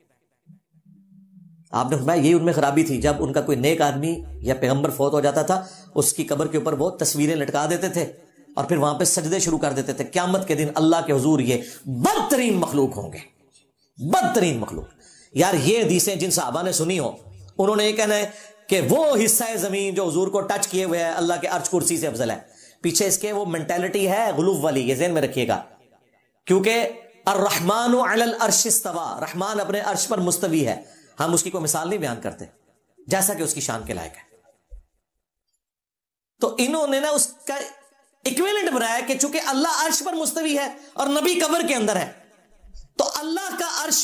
آپ نے فرمایا یہی ان میں خرابی تھی، جب ان کا کوئی نیک آدمی یا پیغمبر فوت ہو جاتا تھا اس کی قبر کے اوپر وہ تصویریں لٹکا دیتے تھے اور پھر وہاں پہ سجدے شروع کر دیتے تھے۔ قیامت کے دن اللہ کے حضور یہ بدترین مخلوق ہوں گے، بدترین مخلوق۔ یار یہ حدیثیں جن صحابہ نے سنی ہو انہوں نے یہ کہنا ہے کہ وہ حصہ زمین جو حضور کو ٹچ کیے ہوئے ہے اللہ کے عرش کرسی سے افضل ہے۔ پیچھے اس کے وہ مینٹالٹی ہے غلو والی، یہ ذہن میں رکھیے گا، کیونکہ الرحمن علی العرش استوى، رحمان اپنے عرش پر مستوی ہے، ہم اس کی کوئی مثال نہیں بیان کرتے جیسا کہ اس کی شان کے لائق ہے۔ تو انہوں نے نا اس کا ایکویلنٹ بنایا کہ چونکہ اللہ عرش پر مستوی ہے اور نبی قبر کے اندر ہے تو اللہ کا عرش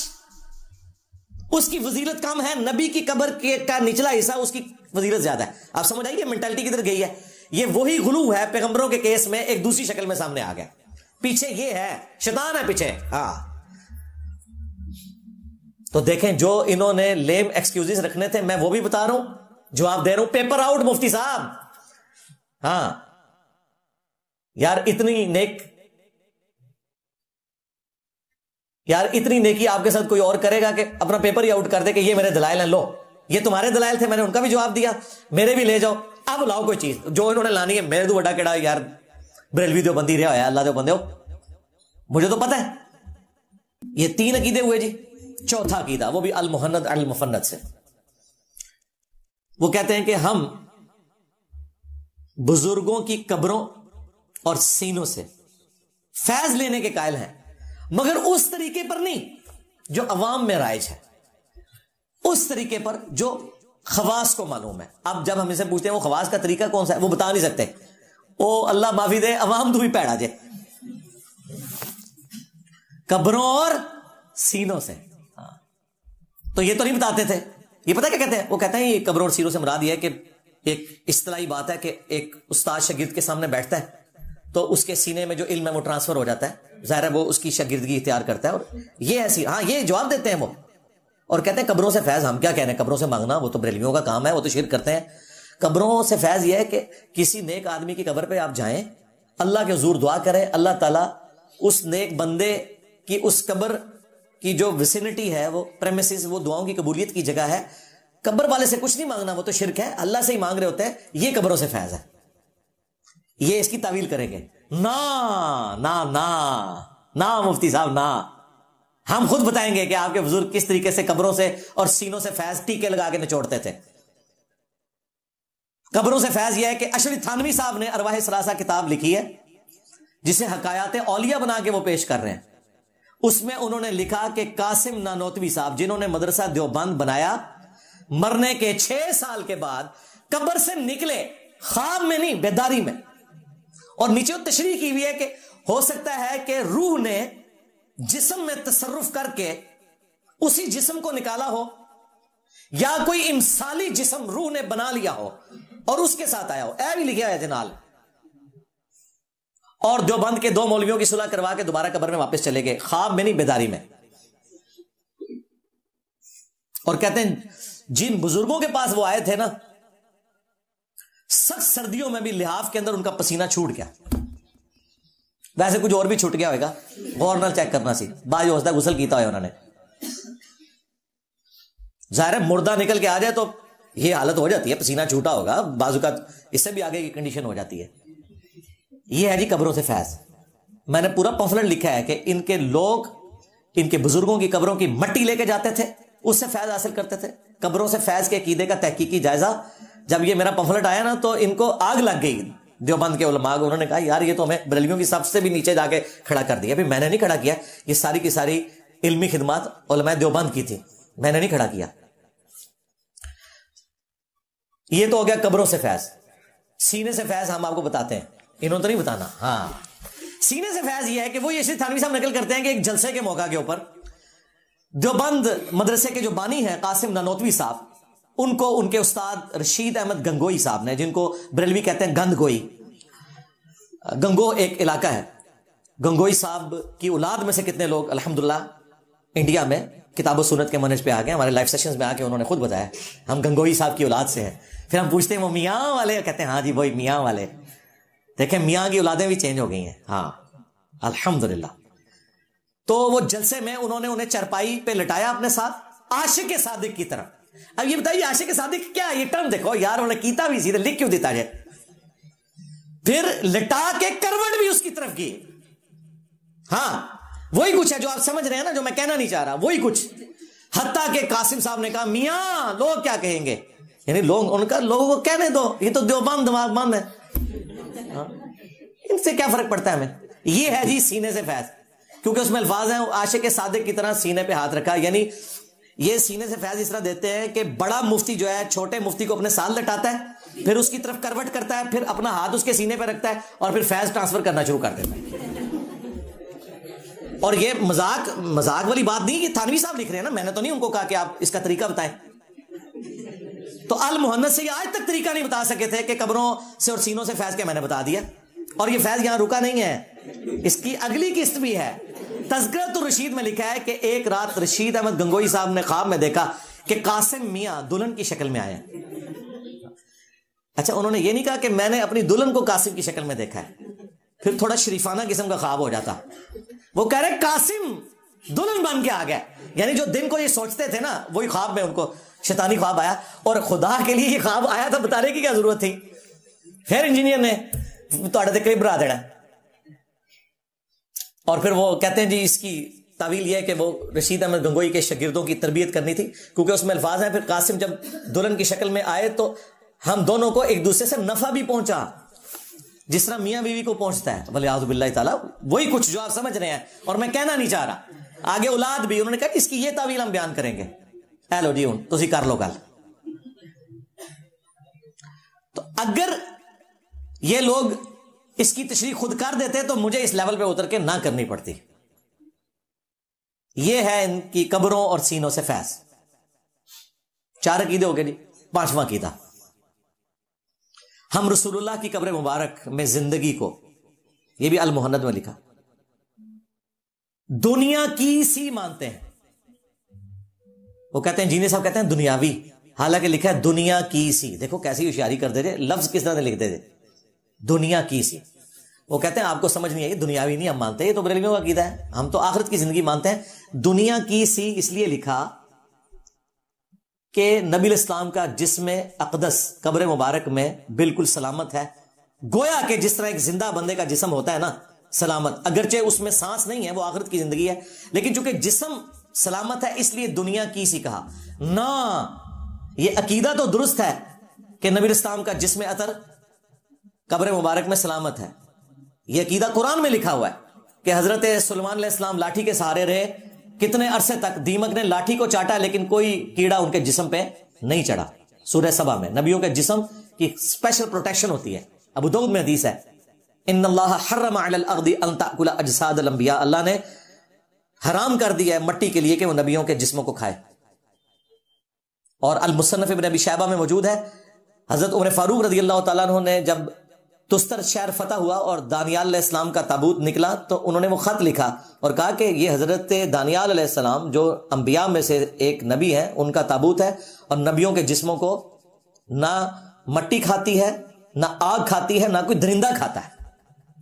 اس کی فضیلت کم ہے، نبی کی قبر کا نچلا حصہ اس کی فضیلت زیادہ ہے۔ آپ سمجھ آئیے مینٹالٹی کدھر گئی ہے؟ یہ وہی غلو ہے پیغمبروں کے کیس میں ایک دوسری شکل میں سامنے آ گیا۔ پیچھے یہ ہے، شیطان ہے پیچھے۔ ہاں تو دیکھیں جو انہوں نے لیم ایکسکیوزز رکھنے تھے میں وہ بھی بتا رہا ہوں، جواب دے رہا ہوں، پیپر آؤٹ مفتی صاحب۔ ہاں یار اتنی نیکی آپ کے ساتھ کوئی اور کرے گا کہ اپنا پیپر ہی آؤٹ کر دے کہ یہ میرے دلائل ہیں، لو یہ تمہارے دلائل تھے، میں نے ان کا بھی جواب دیا، میرے بھی لے جاؤ، اب لاؤ کوئی چیز جو انہوں نے لانی ہے۔ میرے تو بڑا کیڑا یار بریلوی دو بندی رہا ہے، اللہ دو بندے ہو، مجھے تو پتہ ہے۔ یہ 3 عقیدے ہوئے جی۔ چوتھا عقیدہ وہ بھی المحند المفند سے، وہ کہتے ہیں کہ ہم بزرگوں کی قبروں اور سینوں سے فیض لینے کے قائل ہیں، مگر اس طریقے پر نہیں جو عوام میں رائج ہے، اس طریقے پر جو خواص کو معلوم ہے۔ اب جب ہم اسے پوچھتے ہیں وہ خواص کا طریقہ کون سا ہے، وہ بتا نہیں سکتے۔ او اللہ معافی دے، عوام تو بھی پیڑا جے، قبروں اور سینوں سے۔ تو یہ تو نہیں بتاتے تھے، یہ پتہ کیا کہتے ہیں؟ وہ کہتے ہیں یہ قبروں اور سینوں سے مراد یہ ہے کہ ایک اصطلاحی بات ہے کہ ایک استاد شاگرد کے سامنے بیٹھتا ہے تو اس کے سینے میں جو علم ہے وہ ٹرانسفر ہو جاتا ہے، ظاہر ہے وہ اس کی شاگردگی اختیار کرتا ہے، اور یہ ایسی ہاں یہ جواب دیتے ہیں وہ، اور کہتے ہیں قبروں سے فیض ہم کیا کہہ رہے ہیں، قبروں سے مانگنا وہ تو بریلویوں کا کام ہے، وہ تو شرک کرتے ہیں۔ قبروں سے فیض یہ ہے کہ کسی نیک آدمی کی قبر پہ آپ جائیں، اللہ کے حضور دعا کریں، اللہ تعالیٰ اس نیک بندے کی اس قبر کی جو ویسینٹی ہے، وہ پریمیسز، وہ دعاؤں کی قبولیت کی جگہ ہے۔ قبر والے سے کچھ نہیں مانگنا، وہ تو شرک ہے، اللہ سے ہی مانگ رہے ہوتے ہیں، یہ قبروں سے فیض ہے۔ یہ اس کی تعویل کریں گے، نا نا نا نہ مفتی صاحب نہ، ہم خود بتائیں گے کہ آپ کے بزرگ کس طریقے سے قبروں سے اور سینوں سے فیض ٹیکے لگا کے نچوڑتے تھے۔ قبروں سے فیض یہ ہے کہ اشرف تھانوی صاحب نے ارواح ثلاثہ کتاب لکھی ہے جسے حکایات اولیاء بنا کے وہ پیش کر رہے ہیں۔ اس میں انہوں نے لکھا کہ قاسم نانوتوی صاحب جنہوں نے مدرسہ دیوبند بنایا، مرنے کے 6 سال کے بعد قبر سے نکلے، خواب میں نہیں، بیداری میں، اور نیچے تشریح کی ہوئی ہے کہ ہو سکتا ہے کہ روح نے جسم میں تصرف کر کے اسی جسم کو نکالا ہو، یا کوئی امثالی جسم روح نے بنا لیا ہو اور اس کے ساتھ آیا ہو، اے بھی لکھا ہے جنال۔ اور دیوبند کے 2 مولویوں کی صلح کروا کے دوبارہ قبر میں واپس چلے گئے، خواب میں نہیں، بیداری میں۔ اور کہتے ہیں جن بزرگوں کے پاس وہ آئے تھے نا، سخت سردیوں میں بھی لحاف کے اندر ان کا پسینہ چھوٹ گیا، ویسے کچھ اور بھی چھوٹ گیا ہوئے گا، غور نال چیک کرنا سی، باج ہوتا غسل کیتا ہے انہوں نے، ظاہر ہے مردہ نکل کے آ جائے تو یہ حالت ہو جاتی ہے، پسینہ چھوٹا ہوگا، بازو کا اس سے بھی آگے کی کنڈیشن ہو جاتی ہے۔ یہ ہے جی قبروں سے فیض۔ میں نے پورا پمفلٹ لکھا ہے کہ ان کے لوگ ان کے بزرگوں کی قبروں کی مٹی لے کے جاتے تھے، اس سے فیض حاصل کرتے تھے۔ قبروں سے فیض کے عقیدے کا تحقیقی جائزہ جب یہ میرا پمفلٹ آیا نا تو ان کو آگ لگ گئی دیوبند کے علماء کو، انہوں نے کہا یار یہ تو ہمیں بریلویوں کی سب سے بھی نیچے جا کے کھڑا کر دیا۔ میں نے نہیں کھڑا کیا، یہ ساری کی ساری علمی خدمات علماء دیوبند کی تھی، میں نے نہیں کھڑا کیا۔ یہ تو ہو گیا قبروں سے فیض۔ سینے سے فیض ہم آپ کو بتاتے ہیں، انہوں تو نہیں بتانا۔ ہاں، سینے سے فیض یہ ہے کہ وہ یہ اشرف تھانوی صاحب نقل کرتے ہیں کہ ایک جلسے کے موقع کے اوپر دیوبند مدرسے کے جو بانی ہیں قاسم نانوتوی صاحب، ان کو ان کے استاد رشید احمد گنگوئی صاحب نے، جن کو بریلوی کہتے ہیں گند گوئی، گنگو ایک علاقہ ہے، گنگوئی صاحب کی اولاد میں سے کتنے لوگ الحمدللہ انڈیا میں کتاب و سنت کے منہج پہ آ گئے، ہمارے لائف سیشنز میں آ کے انہوں نے خود بتایا ہم گنگوئی صاحب کی اولاد سے ہیں۔ پھر ہم پوچھتے ہیں وہ میاں والے، کہتے ہیں ہاں جی وہی میاں والے۔ دیکھیں میاں کی اولادیں بھی چینج ہو گئی ہیں، ہاں الحمدللہ۔ تو وہ جلسے میں انہوں نے انہیں چرپائی پہ لٹایا اپنے ساتھ عاشق صادق کی طرح۔ اب یہ بتائیے عاشق صادق کیا، یہ ٹرم دیکھو یار، انہوں نے کیتا بھی سیدھے لکھ کیوں دیتا ہے، پھر لٹا کے کروٹ بھی اس کی طرف کی۔ ہاں وہی کچھ ہے جو آپ سمجھ رہے ہیں نا، جو میں کہنا نہیں چاہ رہا، وہی کچھ۔ حتیٰ کہ قاسم صاحب نے کہا میاں لوگ کیا کہیں گے، یعنی لوگ، ان کا لوگوں کو کہنے دو، یہ تو دیوبند دماغ بند ہے، ان سے کیا فرق پڑتا ہے ہمیں۔ یہ ہے جی سینے سے فیض، کیونکہ اس میں الفاظ ہیں عاشق صادق کی طرح سینے پہ ہاتھ رکھا، یعنی یہ سینے سے فیض اس طرح دیتے ہیں کہ بڑا مفتی جو ہے چھوٹے مفتی کو اپنے ساتھ لٹاتا ہے، پھر اس کی طرف کروٹ کرتا ہے، پھر اپنا ہاتھ اس کے سینے پہ رکھتا ہے اور پھر فیض ٹرانسفر کرنا شروع کر دیتا ہے۔ اور یہ مذاق والی بات نہیں، یہ تھانوی صاحب لکھ رہے ہیں نا، میں نے تو نہیں ان کو کہا کہ آپ اس کا طریقہ بتائیں۔ تو المحنت سے یہ آج تک طریقہ نہیں بتا سکے تھے کہ قبروں سے اور سینوں سے فیض کے، میں نے بتا دیا۔ اور یہ فیض یہاں رکا نہیں ہے، اس کی اگلی قسط بھی ہے۔ تذکرۃ الرشید میں لکھا ہے کہ ایک رات رشید احمد گنگوئی صاحب نے خواب میں دیکھا کہ قاسم میاں دلہن کی شکل میں آئے۔ اچھا انہوں نے یہ نہیں کہا کہ میں نے اپنی دلہن کو قاسم کی شکل میں دیکھا ہے، پھر تھوڑا شریفانہ قسم کا خواب ہو جاتا۔ وہ کہہ رہے قاسم دلہن بن کے آ گیا، یعنی جو دن کو یہ سوچتے تھے نا وہی خواب میں ان کو شیطانی خواب آیا، اور خدا کے لیے یہ خواب آیا تھا بتانے کی کیا ضرورت تھی، پھر انجینئر نے تھوڑے قریب بنا دینا۔ اور پھر وہ کہتے ہیں جی اس کی تعویل یہ ہے کہ وہ رشید احمد گنگوئی کے شاگردوں کی تربیت کرنی تھی، کیونکہ اس میں الفاظ ہیں پھر قاسم جب دلہن کی شکل میں آئے تو ہم دونوں کو ایک دوسرے سے نفع بھی پہنچا، جس طرح میاں بیوی کو پہنچتا ہے، ولیعوذ باللہ تعالیٰ، وہی کچھ جو آپ سمجھ رہے ہیں اور میں کہنا نہیں چاہ رہا۔ آگے اولاد بھی، انہوں نے کہا اس کی یہ تعویل ہم بیان کریں گے، اے لو جی ہوں تسی کر لو گل۔ تو اگر یہ لوگ اس کی تشریح خود کر دیتے تو مجھے اس لیول پہ اتر کے نہ کرنی پڑتی۔ یہ ہے ان کی قبروں اور سینوں سے فیض۔ 4 عقیدے ہو گئے جی، 5واں عقیدہ، ہم رسول اللہ کی قبر مبارک میں زندگی کو، یہ بھی المحند میں لکھا، دنیا کی سی مانتے ہیں۔ وہ کہتے ہیں جینی صاحب کہتے ہیں دنیاوی، حالانکہ لکھا ہے دنیا کی سی۔ دیکھو کیسی ہوشیاری کر دے رہے، لفظ کس طرح سے لکھ دے رہے، دنیا کی سی۔ وہ کہتے ہیں آپ کو سمجھ نہیں آئی، دنیاوی نہیں ہم مانتے، یہ تو بریلویوں کا عقیدہ ہے، ہم تو آخرت کی زندگی مانتے ہیں۔ دنیا کی سی اس لیے لکھا کہ نبی الاسلام کا جسم اقدس قبر مبارک میں بالکل سلامت ہے، گویا کہ جس طرح ایک زندہ بندے کا جسم ہوتا ہے نا سلامت، اگرچہ اس میں سانس نہیں ہے، وہ آخرت کی زندگی ہے، لیکن چونکہ جسم سلامت ہے اس لیے دنیا کی سی کہا نا۔ یہ عقیدہ تو درست ہے کہ نبی اسلام کا جسم اطہر قبر مبارک میں سلامت ہے، یہ عقیدہ قرآن میں لکھا ہوا ہے کہ حضرت سلیمان علیہ السلام لاٹھی کے سہارے رہے، کتنے عرصے تک دیمک نے لاٹھی کو چاٹا لیکن کوئی کیڑا ان کے جسم پہ نہیں چڑھا۔ سورہ سبا میں نبیوں کے جسم کی اسپیشل پروٹیکشن ہوتی ہے۔ ابو داؤد میں حدیث ہے، ان اللہ حرم علی الارض ان تاکل اجساد الانبیاء، اللہ نے حرام کر دیا ہے مٹی کے لیے کہ وہ نبیوں کے جسموں کو کھائے۔ اور المصنف ابن ابی شیبہ میں موجود ہے، حضرت عمر فاروق رضی اللہ تعالیٰ عنہ نے جب تستر شہر فتح ہوا اور دانیال علیہ السلام کا تابوت نکلا تو انہوں نے وہ خط لکھا اور کہا کہ یہ حضرت دانیال علیہ السلام جو انبیاء میں سے ایک نبی ہے، ان کا تابوت ہے، اور نبیوں کے جسموں کو نہ مٹی کھاتی ہے، نہ آگ کھاتی ہے، نہ کوئی درندہ کھاتا ہے۔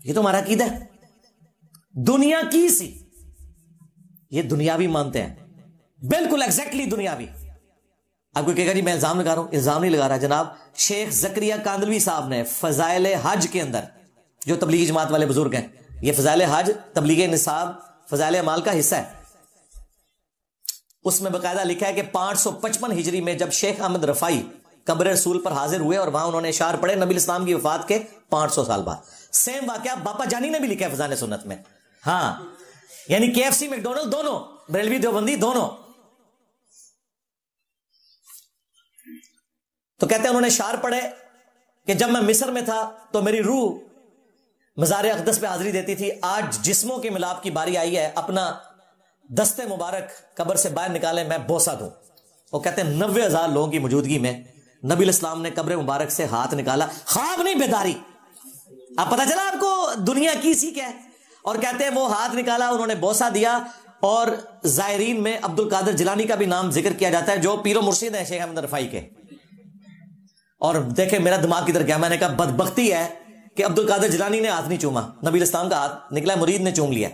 یہ تو ہمارا عقیدہ ہے، دنیا کی سی، یہ دنیاوی مانتے ہیں، بالکل ایگزیکٹلی دنیاوی۔ اب کوئی کہے گا جی میں الزام لگا رہا ہوں، الزام نہیں لگا رہا جناب، شیخ زکریا کاندلوی صاحب نے فضائل حج کے اندر، جو تبلیغی جماعت والے بزرگ ہیں، یہ فضائل حج تبلیغ نصاب فضائل اعمال کا حصہ ہے، اس میں باقاعدہ لکھا ہے کہ 555 ہجری میں جب شیخ احمد رفائی قبر رسول پر حاضر ہوئے اور وہاں انہوں نے اشعار پڑھے نبی اسلام کی وفات کے 500 سال بعد۔ سیم واقعہ باپا جانی نے بھی لکھا ہے فضائل سنت میں، ہاں، یعنی KFC میکڈونلڈ دونوں، بریلوی دیوبندی دونوں۔ تو کہتے ہیں انہوں نے اشعار پڑھے کہ جب میں مصر میں تھا تو میری روح مزار اقدس پہ حاضری دیتی تھی، آج جسموں کے ملاپ کی باری آئی ہے، اپنا دست مبارک قبر سے باہر نکالے میں بوسہ دوں۔ وہ کہتے ہیں 90,000 لوگوں کی موجودگی میں نبی الاسلام نے قبر مبارک سے ہاتھ نکالا، خواب نہیں بیداری۔ اب پتہ چلا آپ کو دنیا کی سی کیا ہے، اور کہتے ہیں وہ ہاتھ نکالا، انہوں نے بوسہ دیا، اور زائرین میں عبد القادر جیلانی کا بھی نام ذکر کیا جاتا ہے جو پیر و مرشد ہیں شیخ احمد رفائی کے۔ اور دیکھیں میرا دماغ کی طرف گیا، میں نے کہا بدبختی ہے کہ عبد القادر جیلانی نے ہاتھ نہیں چوما، نبی اسلام کا ہاتھ نکلا، مرید نے چوم لیا،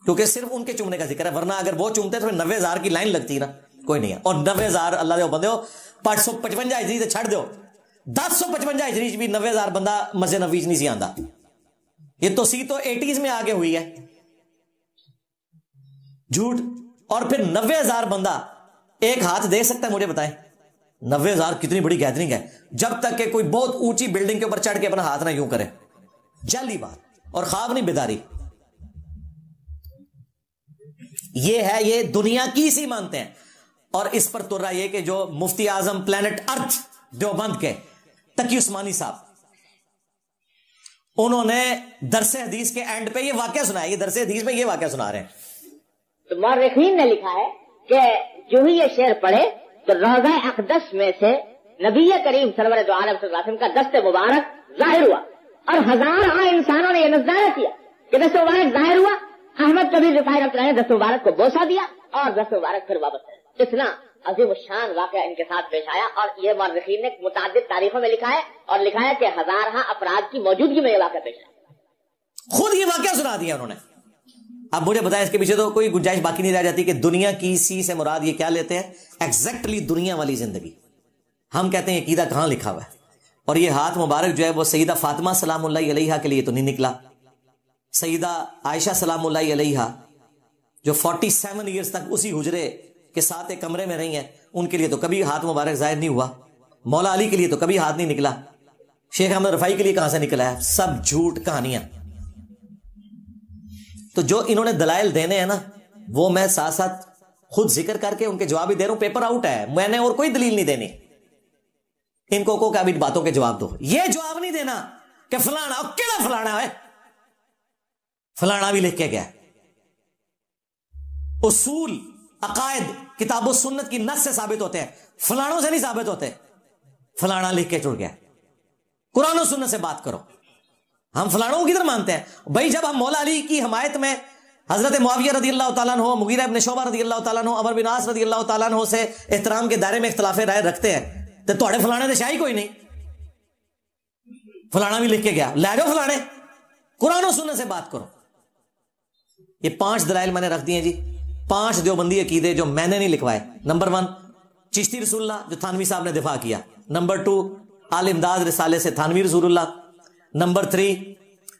کیونکہ صرف ان کے چومنے کا ذکر ہے، ورنہ اگر وہ چومتے تو 90,000 کی لائن لگتی نا، کوئی نہیں ہے۔ اور 90,000 اللہ دے بندے ہو، 555 ہجری سے چھڑ دو، 1055 ہجری بھی 90,000 بندہ مسجد نبوی نہیں سی آندا، یہ تو سی تو 80s میں آگے ہوئی ہے، جھوٹ۔ اور پھر 90,000 بندہ ایک ہاتھ دے سکتا ہے؟ مجھے بتائیں 90,000 کتنی بڑی گیدرنگ ہے، جب تک کہ کوئی بہت اونچی بلڈنگ کے اوپر چڑھ کے اپنا ہاتھ نہ یوں کرے، جعلی بات، اور خواب نہیں بیداری۔ یہ ہے، یہ دنیا کی سی مانتے ہیں، اور اس پر تر رہا یہ کہ جو مفتی اعظم پلانٹ ارتھ دیوبند کے تقی عثمانی صاحب، انہوں نے درس حدیث کے اینڈ پہ یہ واقعہ سنا ہے، یہ درس حدیث میں یہ واقعہ سنا رہے ہیں۔ تو مورخین نے لکھا ہے کہ جو ہی یہ شعر پڑھے تو روضہ اقدس میں سے نبی کریم سرور دو عالم صلی اللہ علیہ وسلم کا دست مبارک ظاہر ہوا، اور ہزاروں انسانوں نے یہ نظارہ کیا کہ دست مبارک ظاہر ہوا۔ احمد کبیر رفاعی رحمۃ اللہ نے دست مبارک کو بوسہ دیا اور دست مبارک پھر واپس کر۔ اتنا عظیم الشان واقعہ ان کے ساتھ پیش آیا، اور یہ مورخین نے متعدد تاریخوں میں لکھا ہے، اور لکھا ہے کہ ہزارہ افراد کی موجودگی میں یہ واقعہ پیش آیا، خود یہ واقعہ سنا دیا انہوں نے۔ اب مجھے بتائیں اس کے پیچھے تو کوئی گنجائش باقی نہیں رہ جاتی کہ دنیا کی سی سے مراد یہ کیا لیتے ہیں؟ ایگزیکٹلی دنیا والی زندگی۔ ہم کہتے ہیں عقیدہ کہاں لکھا ہوا ہے؟ اور یہ ہاتھ مبارک جو ہے وہ سیدہ فاطمہ سلام اللہ علیہا کے لیے تو نہیں نکلا، سیدہ عائشہ سلام اللہ علیہا جو 47 ایئرز تک اسی حجرے کے ساتھ ایک کمرے میں رہی ہیں، ان کے لیے تو کبھی ہاتھ مبارک ظاہر نہیں ہوا، مولا علی کے لیے تو کبھی ہاتھ نہیں نکلا، شیخ احمد رفاعی کے لیے کہاں سے نکلا ہے؟ سب جھوٹ کہانیاں۔ تو جو انہوں نے دلائل دینے ہیں نا، وہ میں ساتھ ساتھ خود ذکر کر کے ان کے جواب ہی دے رہا ہوں، پیپر آؤٹ ہے، میں نے اور کوئی دلیل نہیں دینی، ان کو ابھی باتوں کے جواب دو، یہ جواب نہیں دینا کہ فلانا اکیلا فلانا ہے، فلانا بھی لکھ کے گیا، اصول عقائد کتاب و سنت کی نص سے ثابت ہوتے ہیں، فلانوں سے نہیں ثابت ہوتے، فلانا لکھ کے چھوڑ گیا۔ قرآن و سنت سے بات کرو، ہم فلانوں کی طرح مانتے ہیں بھائی۔ جب ہم مولا علی کی حمایت میں حضرت معاویہ رضی اللہ تعالیٰ عنہ، مغیرہ ابن شعبہ رضی اللہ تعالیٰ عنہ، عمر بن عاص رضی اللہ تعالیٰ عنہ سے احترام کے دائرے میں اختلاف رائے رکھتے ہیں، تو تھوڑے فلانے تو شاہی کوئی نہیں، فلانا بھی لکھ کے گیا، لے جاؤ فلانے، قرآن و سنت سے بات کرو۔ یہ 5 دلائل میں نے رکھ دیے جی، 5 دیوبندی عقیدے جو میں نے نہیں لکھوائے۔ نمبر 1 چشتی رسول اللہ جو تھانوی صاحب نے دفاع کیا، نمبر 2 آل امداد رسالے سے تھانوی رسول اللہ، نمبر 3